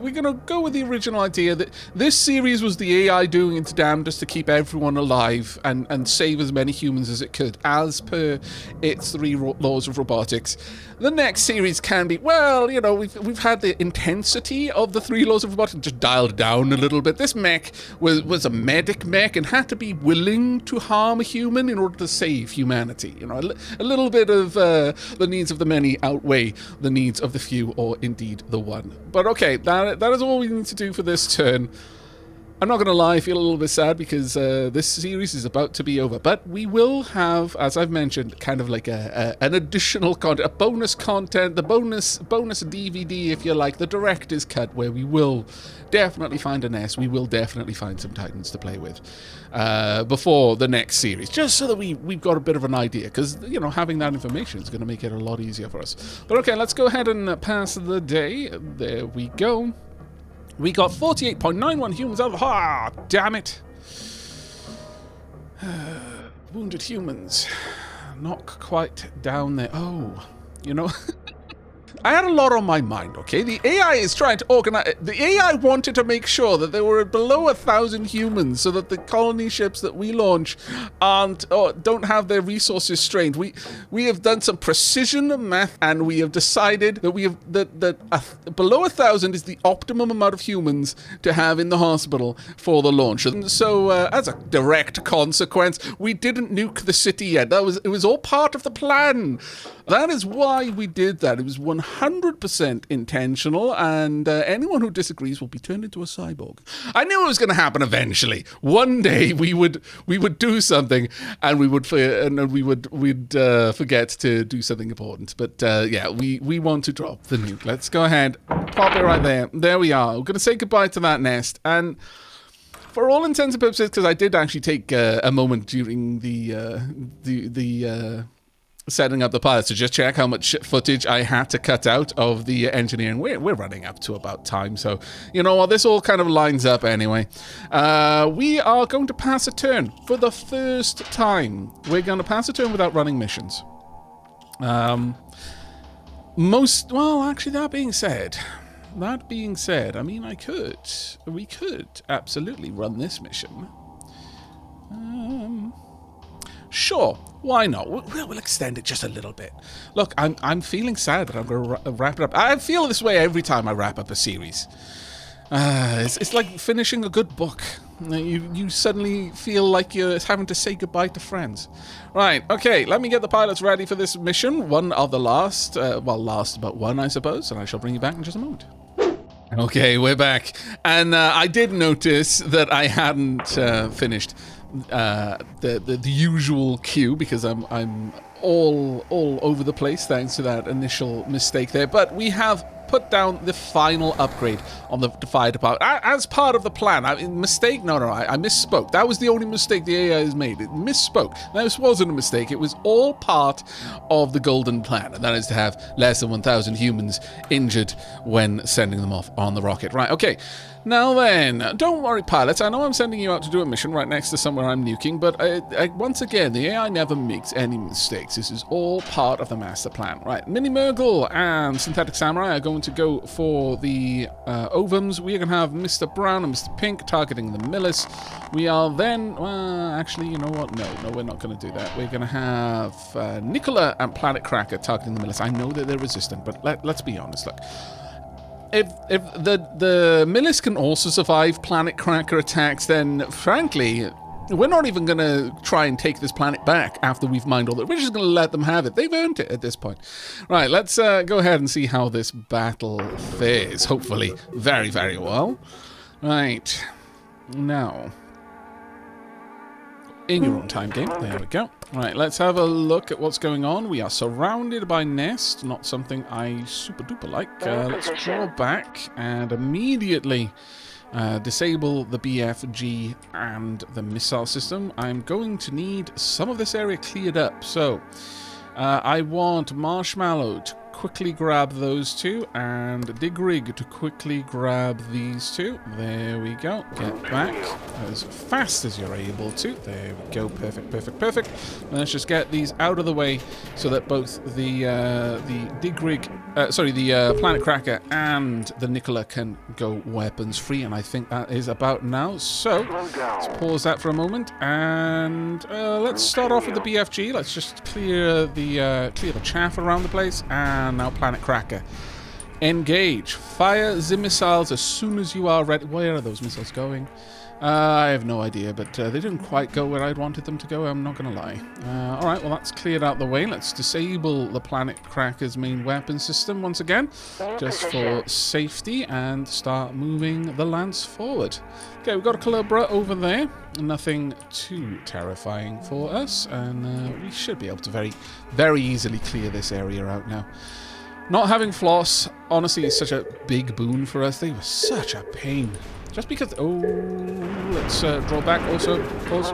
go with the original idea that this series was the AI doing its damnedest to keep everyone alive and save as many humans as it could, as per its 3 laws of robotics. The next series can be, well, you know, we've had the intensity of the 3 laws of robotics just dialed down a little bit. This mech was a medic mech and had to be willing to harm a human in order to save humanity. You know, a little bit of the needs of the many outweigh the needs of the few, or indeed the one. But okay, that is all we need to do for this turn. I'm not going to lie, I feel a little bit sad because this series is about to be over. But we will have, as I've mentioned, kind of like an additional content, a bonus content, the bonus DVD, if you like, the director's cut, where we will definitely find a nest. We will definitely find some Titans to play with before the next series, just so that we've got a bit of an idea, because, you know, having that information is going to make it a lot easier for us. But okay, let's go ahead and pass the day. There we go. We got 48.91 humans out of... Ah, damn it. Wounded humans. Not quite down there. Oh, you know... I had a lot on my mind, okay? The AI is trying to organize... The AI wanted to make sure that there were below 1,000 humans so that the colony ships that we launch don't have their resources strained. We have done some precision math, and we have decided that below 1,000 is the optimum amount of humans to have in the hospital for the launch. And so, as a direct consequence, we didn't nuke the city yet. It was all part of the plan. That is why we did that. It was 100% intentional, and anyone who disagrees will be turned into a cyborg. I knew it was going to happen eventually. One day we would do something, and we'd forget to do something important. But yeah, we want to drop the nuke. Let's go ahead, pop it right there. There we are. We're going to say goodbye to that nest, and for all intents and purposes, because I did actually take a moment during the setting up the pilots to just check how much footage I had to cut out of the engineering. We're running up to about time, so you know what, this all kind of lines up anyway. We are going to pass a turn for the first time. We're going to pass a turn without running missions. Well, actually, that being said, I mean, we could absolutely run this mission. Sure, why not? We'll extend it just a little bit. Look, I'm feeling sad that I'm going to wrap it up. I feel this way every time I wrap up a series. It's like finishing a good book. You suddenly feel like you're having to say goodbye to friends. Right, okay, let me get the pilots ready for this mission. One of the last, last but one, I suppose, and I shall bring you back in just a moment. Okay, we're back. And I did notice that I hadn't finished the usual queue, because I'm all over the place thanks to that initial mistake there. But we have put down the final upgrade on the fire department as part of the plan. I misspoke. That was the only mistake the AI has made. It misspoke. Now, this wasn't a mistake. It was all part of the golden plan, and that is to have less than 1,000 humans injured when sending them off on the rocket. Right, okay. Now then, don't worry, pilots. I know I'm sending you out to do a mission right next to somewhere I'm nuking, but once again, the AI never makes any mistakes. This is all part of the master plan. Right, Mini Murgle and Synthetic Samurai are going to go for the ovums. We are going to have Mr. Brown and Mr. Pink targeting the Millis. We are then, well, actually, you know what? No, we're not going to do that. We're going to have Nicola and Planet Cracker targeting the Millis. I know that they're resistant, but let's be honest. Look. If the Millis can also survive Planet Cracker attacks, then frankly, we're not even going to try and take this planet back after we've mined all that. We're just going to let them have it. They've earned it at this point. Right, let's go ahead and see how this battle fares. Hopefully, very, very well. Right, now, in your own time game. There we go. Right, let's have a look at what's going on. We are surrounded by Nest, not something I super duper like. Let's draw back and immediately disable the BFG and the missile system. I'm going to need some of this area cleared up. So I want Marshmallow to quickly grab those two, and Digrig to quickly grab these two. There we go. Get back as fast as you're able to. There we go. Perfect, perfect, perfect. And let's just get these out of the way so that both the Digrig, the Planet Cracker and the Nicola can go weapons free. And I think that is about now. So let's pause that for a moment, and let's start off with the BFG. Let's just clear the chaff around the place. And now Planet Cracker. Engage. Fire the missiles as soon as you are ready. Where are those missiles going? I have no idea, but they didn't quite go where I'd wanted them to go, I'm not going to lie. Alright, well that's cleared out the way. Let's disable the Planet Cracker's main weapon system once again, just for safety, and start moving the lance forward. Okay, we've got a Calibra over there. Nothing too terrifying for us, and we should be able to very, very easily clear this area out now. Not having Floss, honestly, is such a big boon for us. They were such a pain. Just because... Oh, let's draw back also. Pause.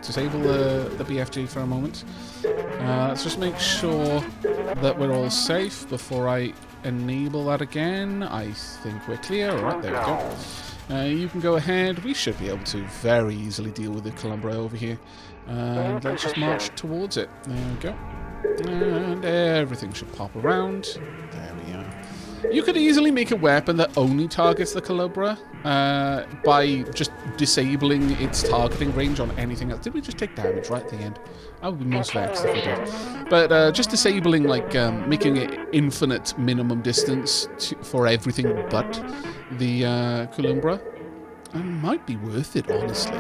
Disable the BFG for a moment. Let's just make sure that we're all safe before I enable that again. I think we're clear. Alright, there we go. You can go ahead. We should be able to very easily deal with the Columbra over here. And let's just march towards it. There we go. And everything should pop around. There we are. You could easily make a weapon that only targets the Calibra by just disabling its targeting range on anything else. Did we just take damage right at the end? I would be most vexed if we did. But just disabling, like, making it infinite minimum distance for everything but the Calibra might be worth it, honestly.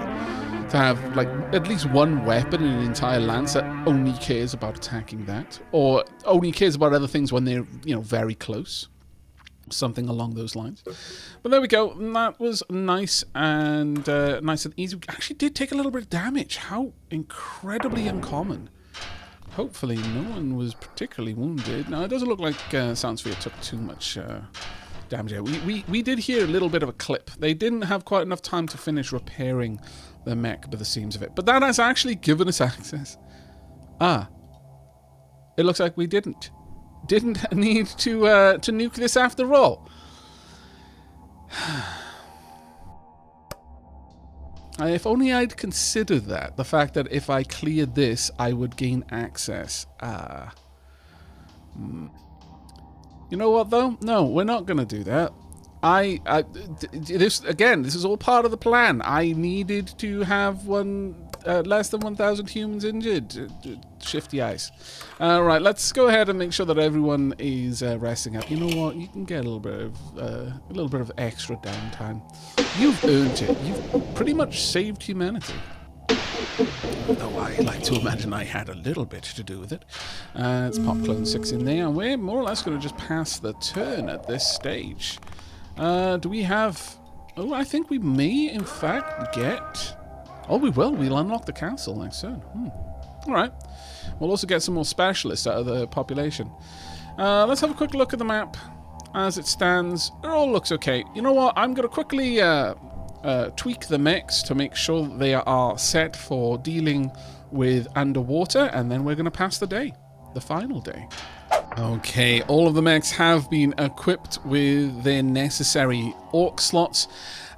To have, like, at least one weapon in an entire lance that only cares about attacking that. Or only cares about other things when they're, you know, very close. Something along those lines. But there we go. That was nice and easy. We actually did take a little bit of damage. How incredibly uncommon. Hopefully no one was particularly wounded. Now, it doesn't look like Soundsphere took too much damage here. We did hear a little bit of a clip. They didn't have quite enough time to finish repairing the mech by the seams of it. But that has actually given us access. It looks like we didn't need to nuke this after all. If only I'd considered that. The fact that if I cleared this, I would gain access. You know what, though? No, we're not going to do that. This is all part of the plan. I needed to have less than 1,000 humans injured. Shifty eyes. Right, let's go ahead and make sure that everyone is resting up. You know what? You can get a little bit of extra downtime. You've earned it. You've pretty much saved humanity. Though I like to imagine I had a little bit to do with it. Let's pop Clone 6 in there, and we're more or less going to just pass the turn at this stage. Do we have... Oh, I think we may, in fact, get... Oh, we will. We'll unlock the castle next turn. Alright. We'll also get some more specialists out of the population. Let's have a quick look at the map. as it stands, it all looks okay. You know what? I'm going to quickly tweak the mechs to make sure they are set for dealing with underwater, and then we're going to pass the day, the final day. Okay, all of the mechs have been equipped with their necessary orc slots.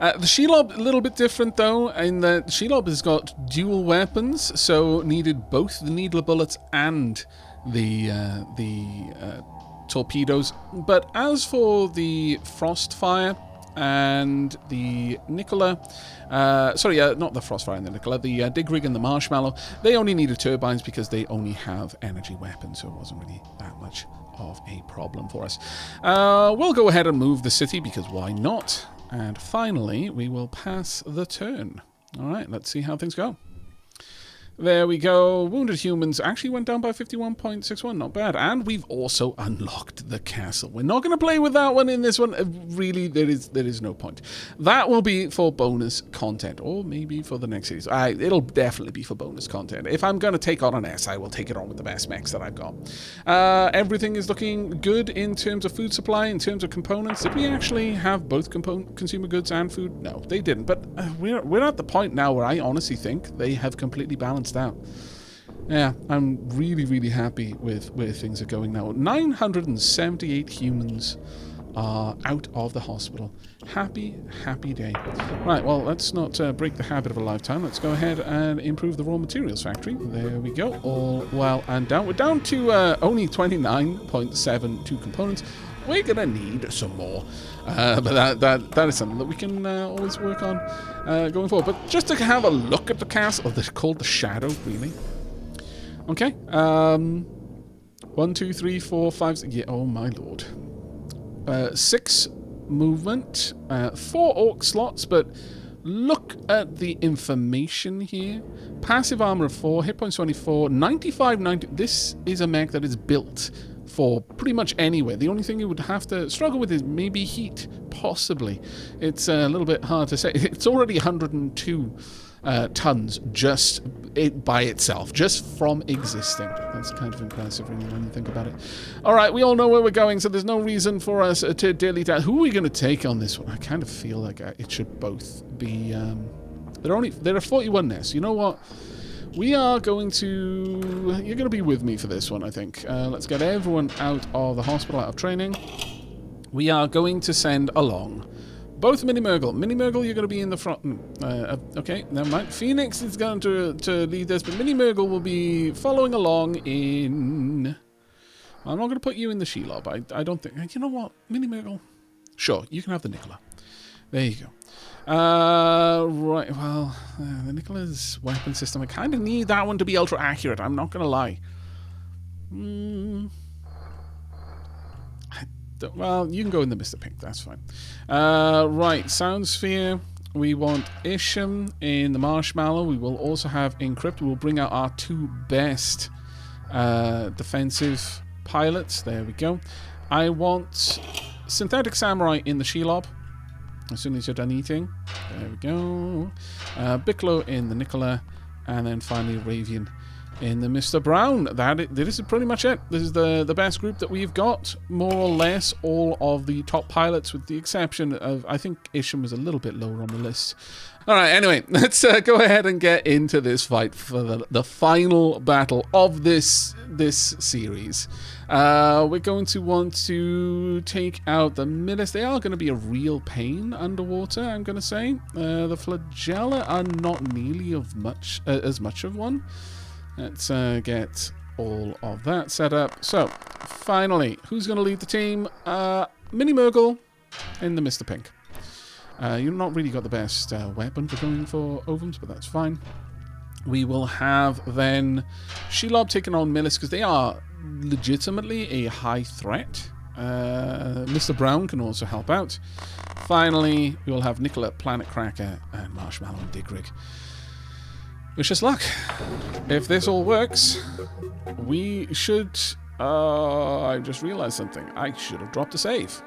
The Shelob, a little bit different though, in that Shelob has got dual weapons, so needed both the needler bullets and the torpedoes. But as for the Frostfire and the Nicola, not the Frostfire and the Nicola, the Digrig and the Marshmallow, they only needed turbines because they only have energy weapons, so it wasn't really that much of a problem for us. We'll go ahead and move the city because why not? And finally, we will pass the turn. All right, let's see how things go. There we go. Wounded humans actually went down by 51.61. Not bad. And we've also unlocked the castle. We're not going to play with that one in this one. Really, there is no point. That will be for bonus content. Or maybe for the next series. It'll definitely be for bonus content. If I'm going to take on an S, I will take it on with the best mechs that I've got. Everything is looking good in terms of food supply, in terms of components. Did we actually have both consumer goods and food? No, they didn't. But we're at the point now where I honestly think they have completely balanced out. Yeah, I'm really, really happy with where things are going now. 978 humans are out of the hospital. Happy, happy day. Right, well, let's not break the habit of a lifetime. Let's go ahead and improve the raw materials factory. There we go. All well and down. We're down to only 29.72 components. We're going to need some more. But that is something that we can always work on going forward. But just to have a look at the castle, oh, they're called the Shadow, really. Okay. 1, 2, 3, 4, 5, 6. Yeah, oh my lord. 6 movement, 4 orc slots, but look at the information here. Passive armor of 4, hit points 24, 95, 90. This is a mech that is built for pretty much anywhere. The only thing you would have to struggle with is maybe heat, possibly. It's a little bit hard to say. It's already 102 tons just by itself, just from existing. That's kind of impressive, really, when you think about it. All right, we all know where we're going, so there's no reason for us to dilly down. Who are we going to take on this one? I kind of feel like it should both be. There are 41 nests. You know what? We are going to... You're going to be with me for this one, I think. Let's get everyone out of the hospital, out of training. We are going to send along both Mini-Murgle. Mini-Murgle, you're going to be in the front. Okay, never mind. Phoenix is going to lead this, but Mini-Murgle will be following along in... I'm not going to put you in the Shelob. I don't think... You know what? Mini-Murgle? Sure, you can have the Nicola. There you go. Right, well, the Nicola's weapon system, I kind of need that one to be ultra accurate, I'm not going to lie. Well, you can go in the Mr. Pink, that's fine. Right, Sound Sphere, we want Isham in the Marshmallow, we will also have Encrypt, we'll bring out our 2 best defensive pilots, there we go. I want Synthetic Samurai in the Shelob. As soon as you're done eating. There we go. Bicklow in the Nicola. And then finally Ravian in the Mr. Brown. This is pretty much it. This is the best group that we've got. More or less all of the top pilots with the exception of, I think Isham was a little bit lower on the list. Alright, anyway, let's go ahead and get into this fight for the final battle of this series. We're going to want to take out the Millers. They are going to be a real pain underwater, I'm going to say. The Flagella are not nearly as much of one. Let's get all of that set up. So, finally, who's going to lead the team? Mini-Murgle in the Mr. Pink. You've not really got the best weapon for going for ovums, but that's fine. We will have then Shelob taking on Millis because they are legitimately a high threat. Mr. Brown can also help out. Finally, we will have Nicola, Planet Cracker, and Marshmallow and Digrig. Wish us luck. If this all works, we should... I just realized something. I should have dropped a save.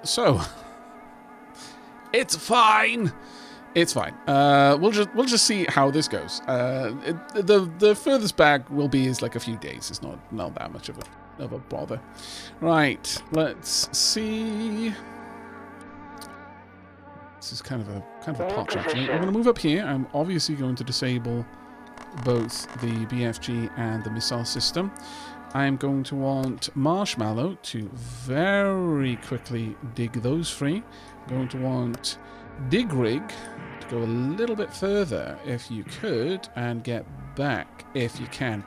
So... It's fine. It's fine. We'll just see how this goes. The furthest back will be is like a few days. It's not that much of a bother. Right. Let's see. This is kind of a plot actually. We're going to move up here. I'm obviously going to disable both the BFG and the missile system. I'm going to want Marshmallow to very quickly dig those free. I'm going to want Dig Rig to go a little bit further if you could, and get back if you can.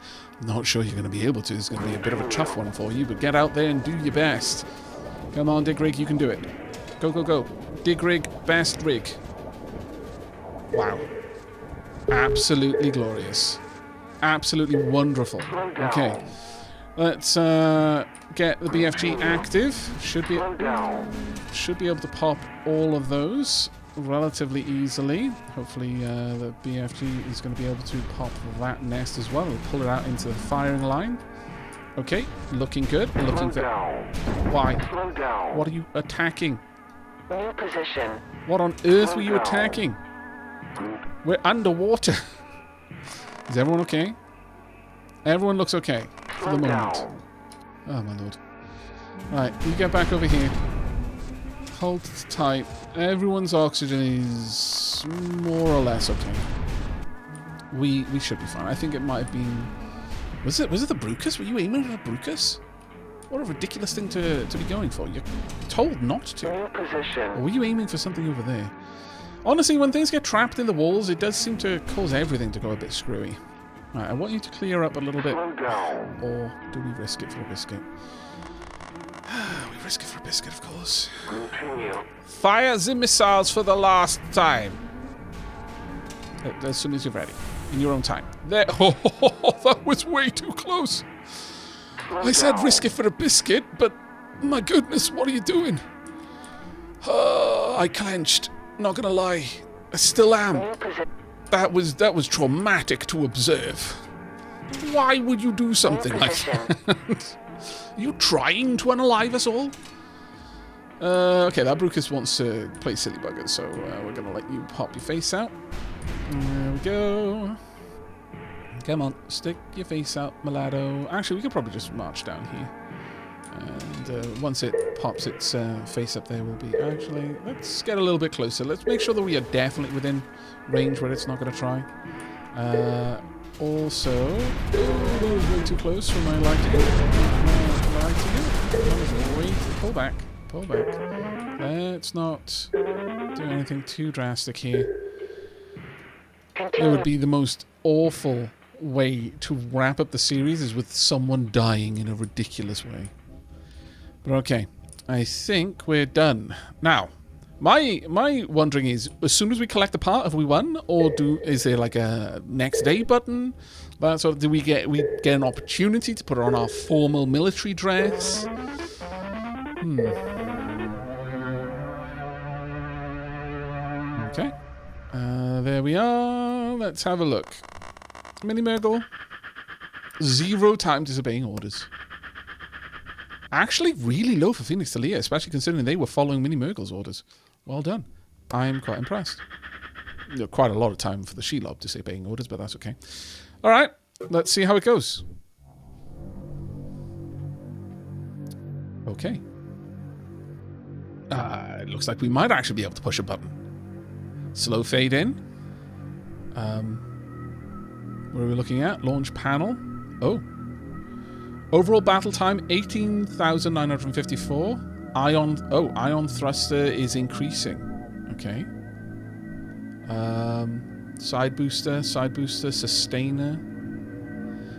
Not sure you're going to be able to. It's going to be a bit of a tough one for you, but get out there and do your best. Come on, Dig Rig, you can do it. Go, go, go. Dig Rig, best rig. Wow. Absolutely glorious. Absolutely wonderful. Okay. Let's get the BFG active. Should be able to pop all of those relatively easily. Hopefully the BFG is going to be able to pop that nest as well. We'll pull it out into the firing line. Okay, looking good. Looking good. Why? What are you attacking? New position. What on earth were you attacking? We're underwater. Is everyone okay? Everyone looks okay for the moment. Oh my lord. Right, you get back over here. Hold tight. Everyone's oxygen is more or less okay. We should be fine. I think it might have been... Was it the Brucus? Were you aiming at a Brucus? What a ridiculous thing to be going for. You're told not to. Or were you aiming for something over there? Honestly, when things get trapped in the walls, it does seem to cause everything to go a bit screwy. Right, I want you to clear up a little bit. Or do we risk it for a biscuit? We risk it for a biscuit, of course. Fire the missiles for the last time. As soon as you're ready. In your own time. There. Oh, that was way too close. I said risk it for a biscuit, but my goodness, what are you doing? I clenched. Not gonna lie. I still am. That was traumatic to observe. Why would you do something like that? Are you trying to unalive us all? Okay, that Brucus wants to play silly buggers, so we're gonna let you pop your face out. There we go. Come on, stick your face out, Mulatto. Actually, we could probably just march down here. And once it pops its face up there, we'll be... Actually, let's get a little bit closer. Let's make sure that we are definitely within range where it's not going to try. Also... Oh, that was way too close for my liking. Pull back. Pull back. Let's not do anything too drastic here. It would be the most awful way to wrap up the series is with someone dying in a ridiculous way. But okay, I think we're done. Now, my wondering is, as soon as we collect the part, have we won? Or is there like a next day button? That sort of, do we get an opportunity to put on our formal military dress? Okay. There we are. Let's have a look. Mini Murgle. 0 time disobeying orders. Actually, really low for Phoenix Talia, especially considering they were following Mini Murgle's orders. Well done. I'm quite impressed. Quite a lot of time for the Shelob disobeying orders, but that's okay. All right, let's see how it goes. Okay. It looks like we might actually be able to push a button. Slow fade in. What are we looking at? Launch panel. Oh. Overall battle time, 18,954. Ion thruster is increasing. Okay. Side booster, sustainer.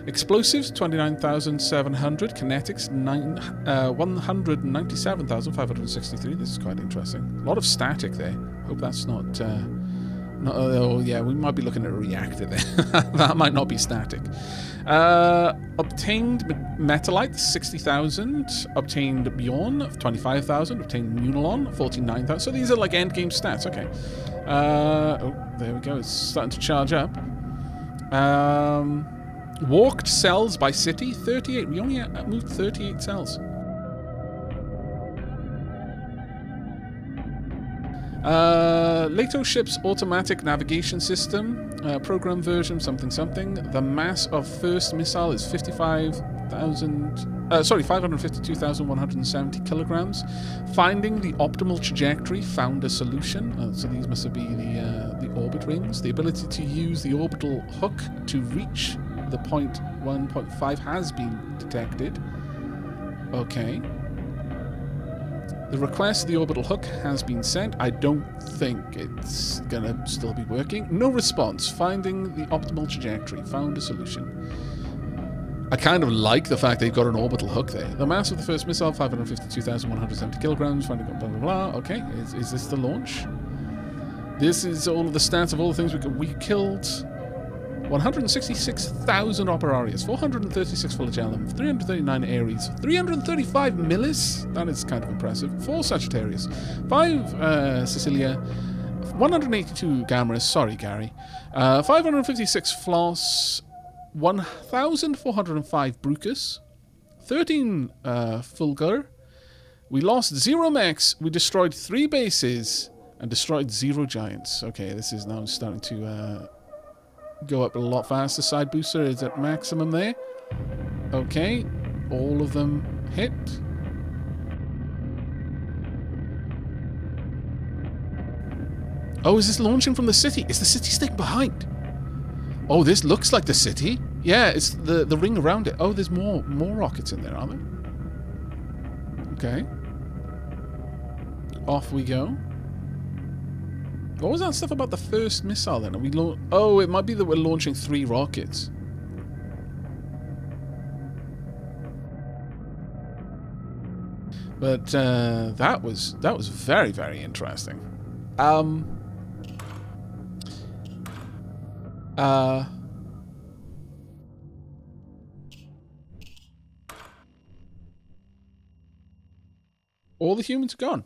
Explosives, 29,700. Kinetics, 197,563. This is quite interesting. A lot of static there. Hope that's not... oh, yeah, we might be looking at a reactor there. That might not be static. Obtained Metalite, 60,000. Obtained Bjorn, 25,000. Obtained Munilon, 49,000. So these are like endgame stats. Okay. Oh, there we go. It's starting to charge up. Walked cells by city, 38. We only moved 38 cells. Leto ship's automatic navigation system, program version something something. The mass of first missile is 552,170 kilograms. Finding the optimal trajectory, found a solution. So these must be the orbit rings. The ability to use the orbital hook to reach the point 1.5 has been detected. Okay. The request of the orbital hook has been sent. I don't think it's gonna still be working. No response. Finding the optimal trajectory. Found a solution. I kind of like the fact they've got an orbital hook there. The mass of the first missile, 552,170 kilograms. Finding blah, blah, blah. Okay, is this the launch? This is all of the stats of all the things we killed. 166,000 operarius, 436 flagellum, 339 aries, 335 millis, that is kind of impressive, 4 sagittarius, 5 Cecilia, 182 gammas, sorry Gary, 556 floss, 1,405 brucus, 13 fulgur. We lost 0 mechs, we destroyed 3 bases, and destroyed 0 giants. Okay, this is now starting to go up a lot faster. Side booster is at maximum there. Okay, all of them hit. Oh, is this launching from the city? Is the city staying behind? Oh, this looks like the city. Yeah, it's the ring around it. Oh, there's more rockets in there, are there? Okay. Off we go. What was that stuff about the first missile then? Are we oh, it might be that we're launching 3 rockets. But that was very, very interesting. All the humans are gone.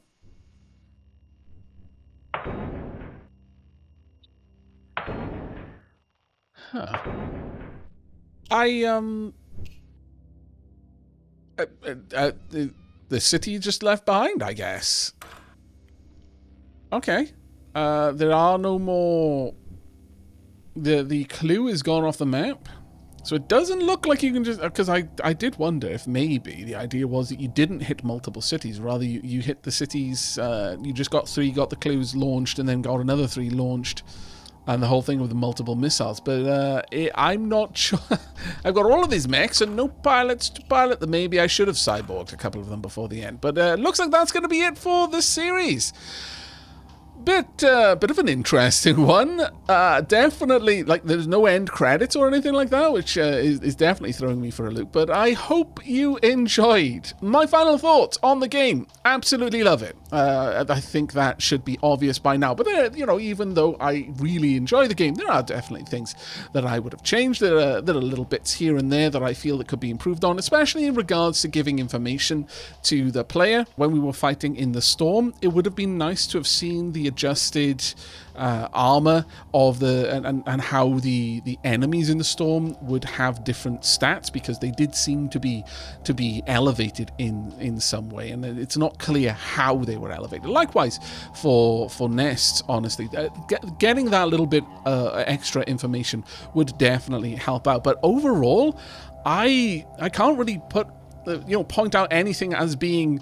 Huh. The city just left behind, I guess. Okay. There are no more... The clue is gone off the map. So it doesn't look like you can just... Because I did wonder if maybe the idea was that you didn't hit multiple cities. Rather, you hit the cities... you just got 3, got the clues launched, and then got another 3 launched. And the whole thing with the multiple missiles. But I'm not sure. I've got all of these mechs and no pilots to pilot them. Maybe I should have cyborged a couple of them before the end. But looks like that's going to be it for this series. Bit of an interesting one. Definitely, like, there's no end credits or anything like that, which is definitely throwing me for a loop. But I hope you enjoyed. My final thoughts on the game. Absolutely love it. I think that should be obvious by now. But, you know, even though I really enjoy the game, there are definitely things that I would have changed. There are little bits here and there that I feel that could be improved on, especially in regards to giving information to the player. When we were fighting in the storm, it would have been nice to have seen the adjusted armor of and how the enemies in the storm would have different stats, because they did seem to be elevated in some way, and it's not clear how they were elevated. Likewise for nests, honestly, getting that little bit extra information would definitely help out. But overall, I can't really point out anything as being,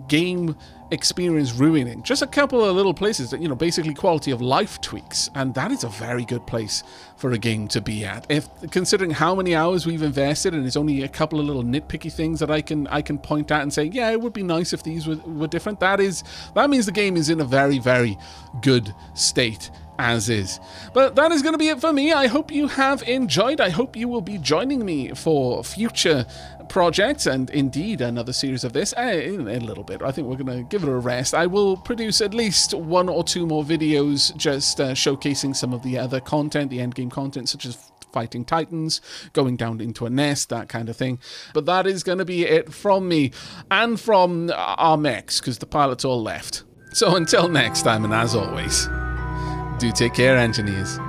game experience ruining. Just a couple of little places that, basically quality of life tweaks, and that is a very good place for a game to be at. If considering how many hours we've invested, and it's only a couple of little nitpicky things that I can point out and say, yeah, it would be nice if these were different. That means the game is in a very, very good state as is. But that is going to be it for me. I hope you have enjoyed. I hope you will be joining me for future projects, and indeed another series of this in a little bit. I think we're going to give it a rest. I will produce at least 1 or 2 more videos just showcasing some of the other content, the endgame content, such as fighting titans, going down into a nest, that kind of thing. But that is going to be it from me and from our mechs, because the pilots all left. So until next time, and as always, do take care, engineers.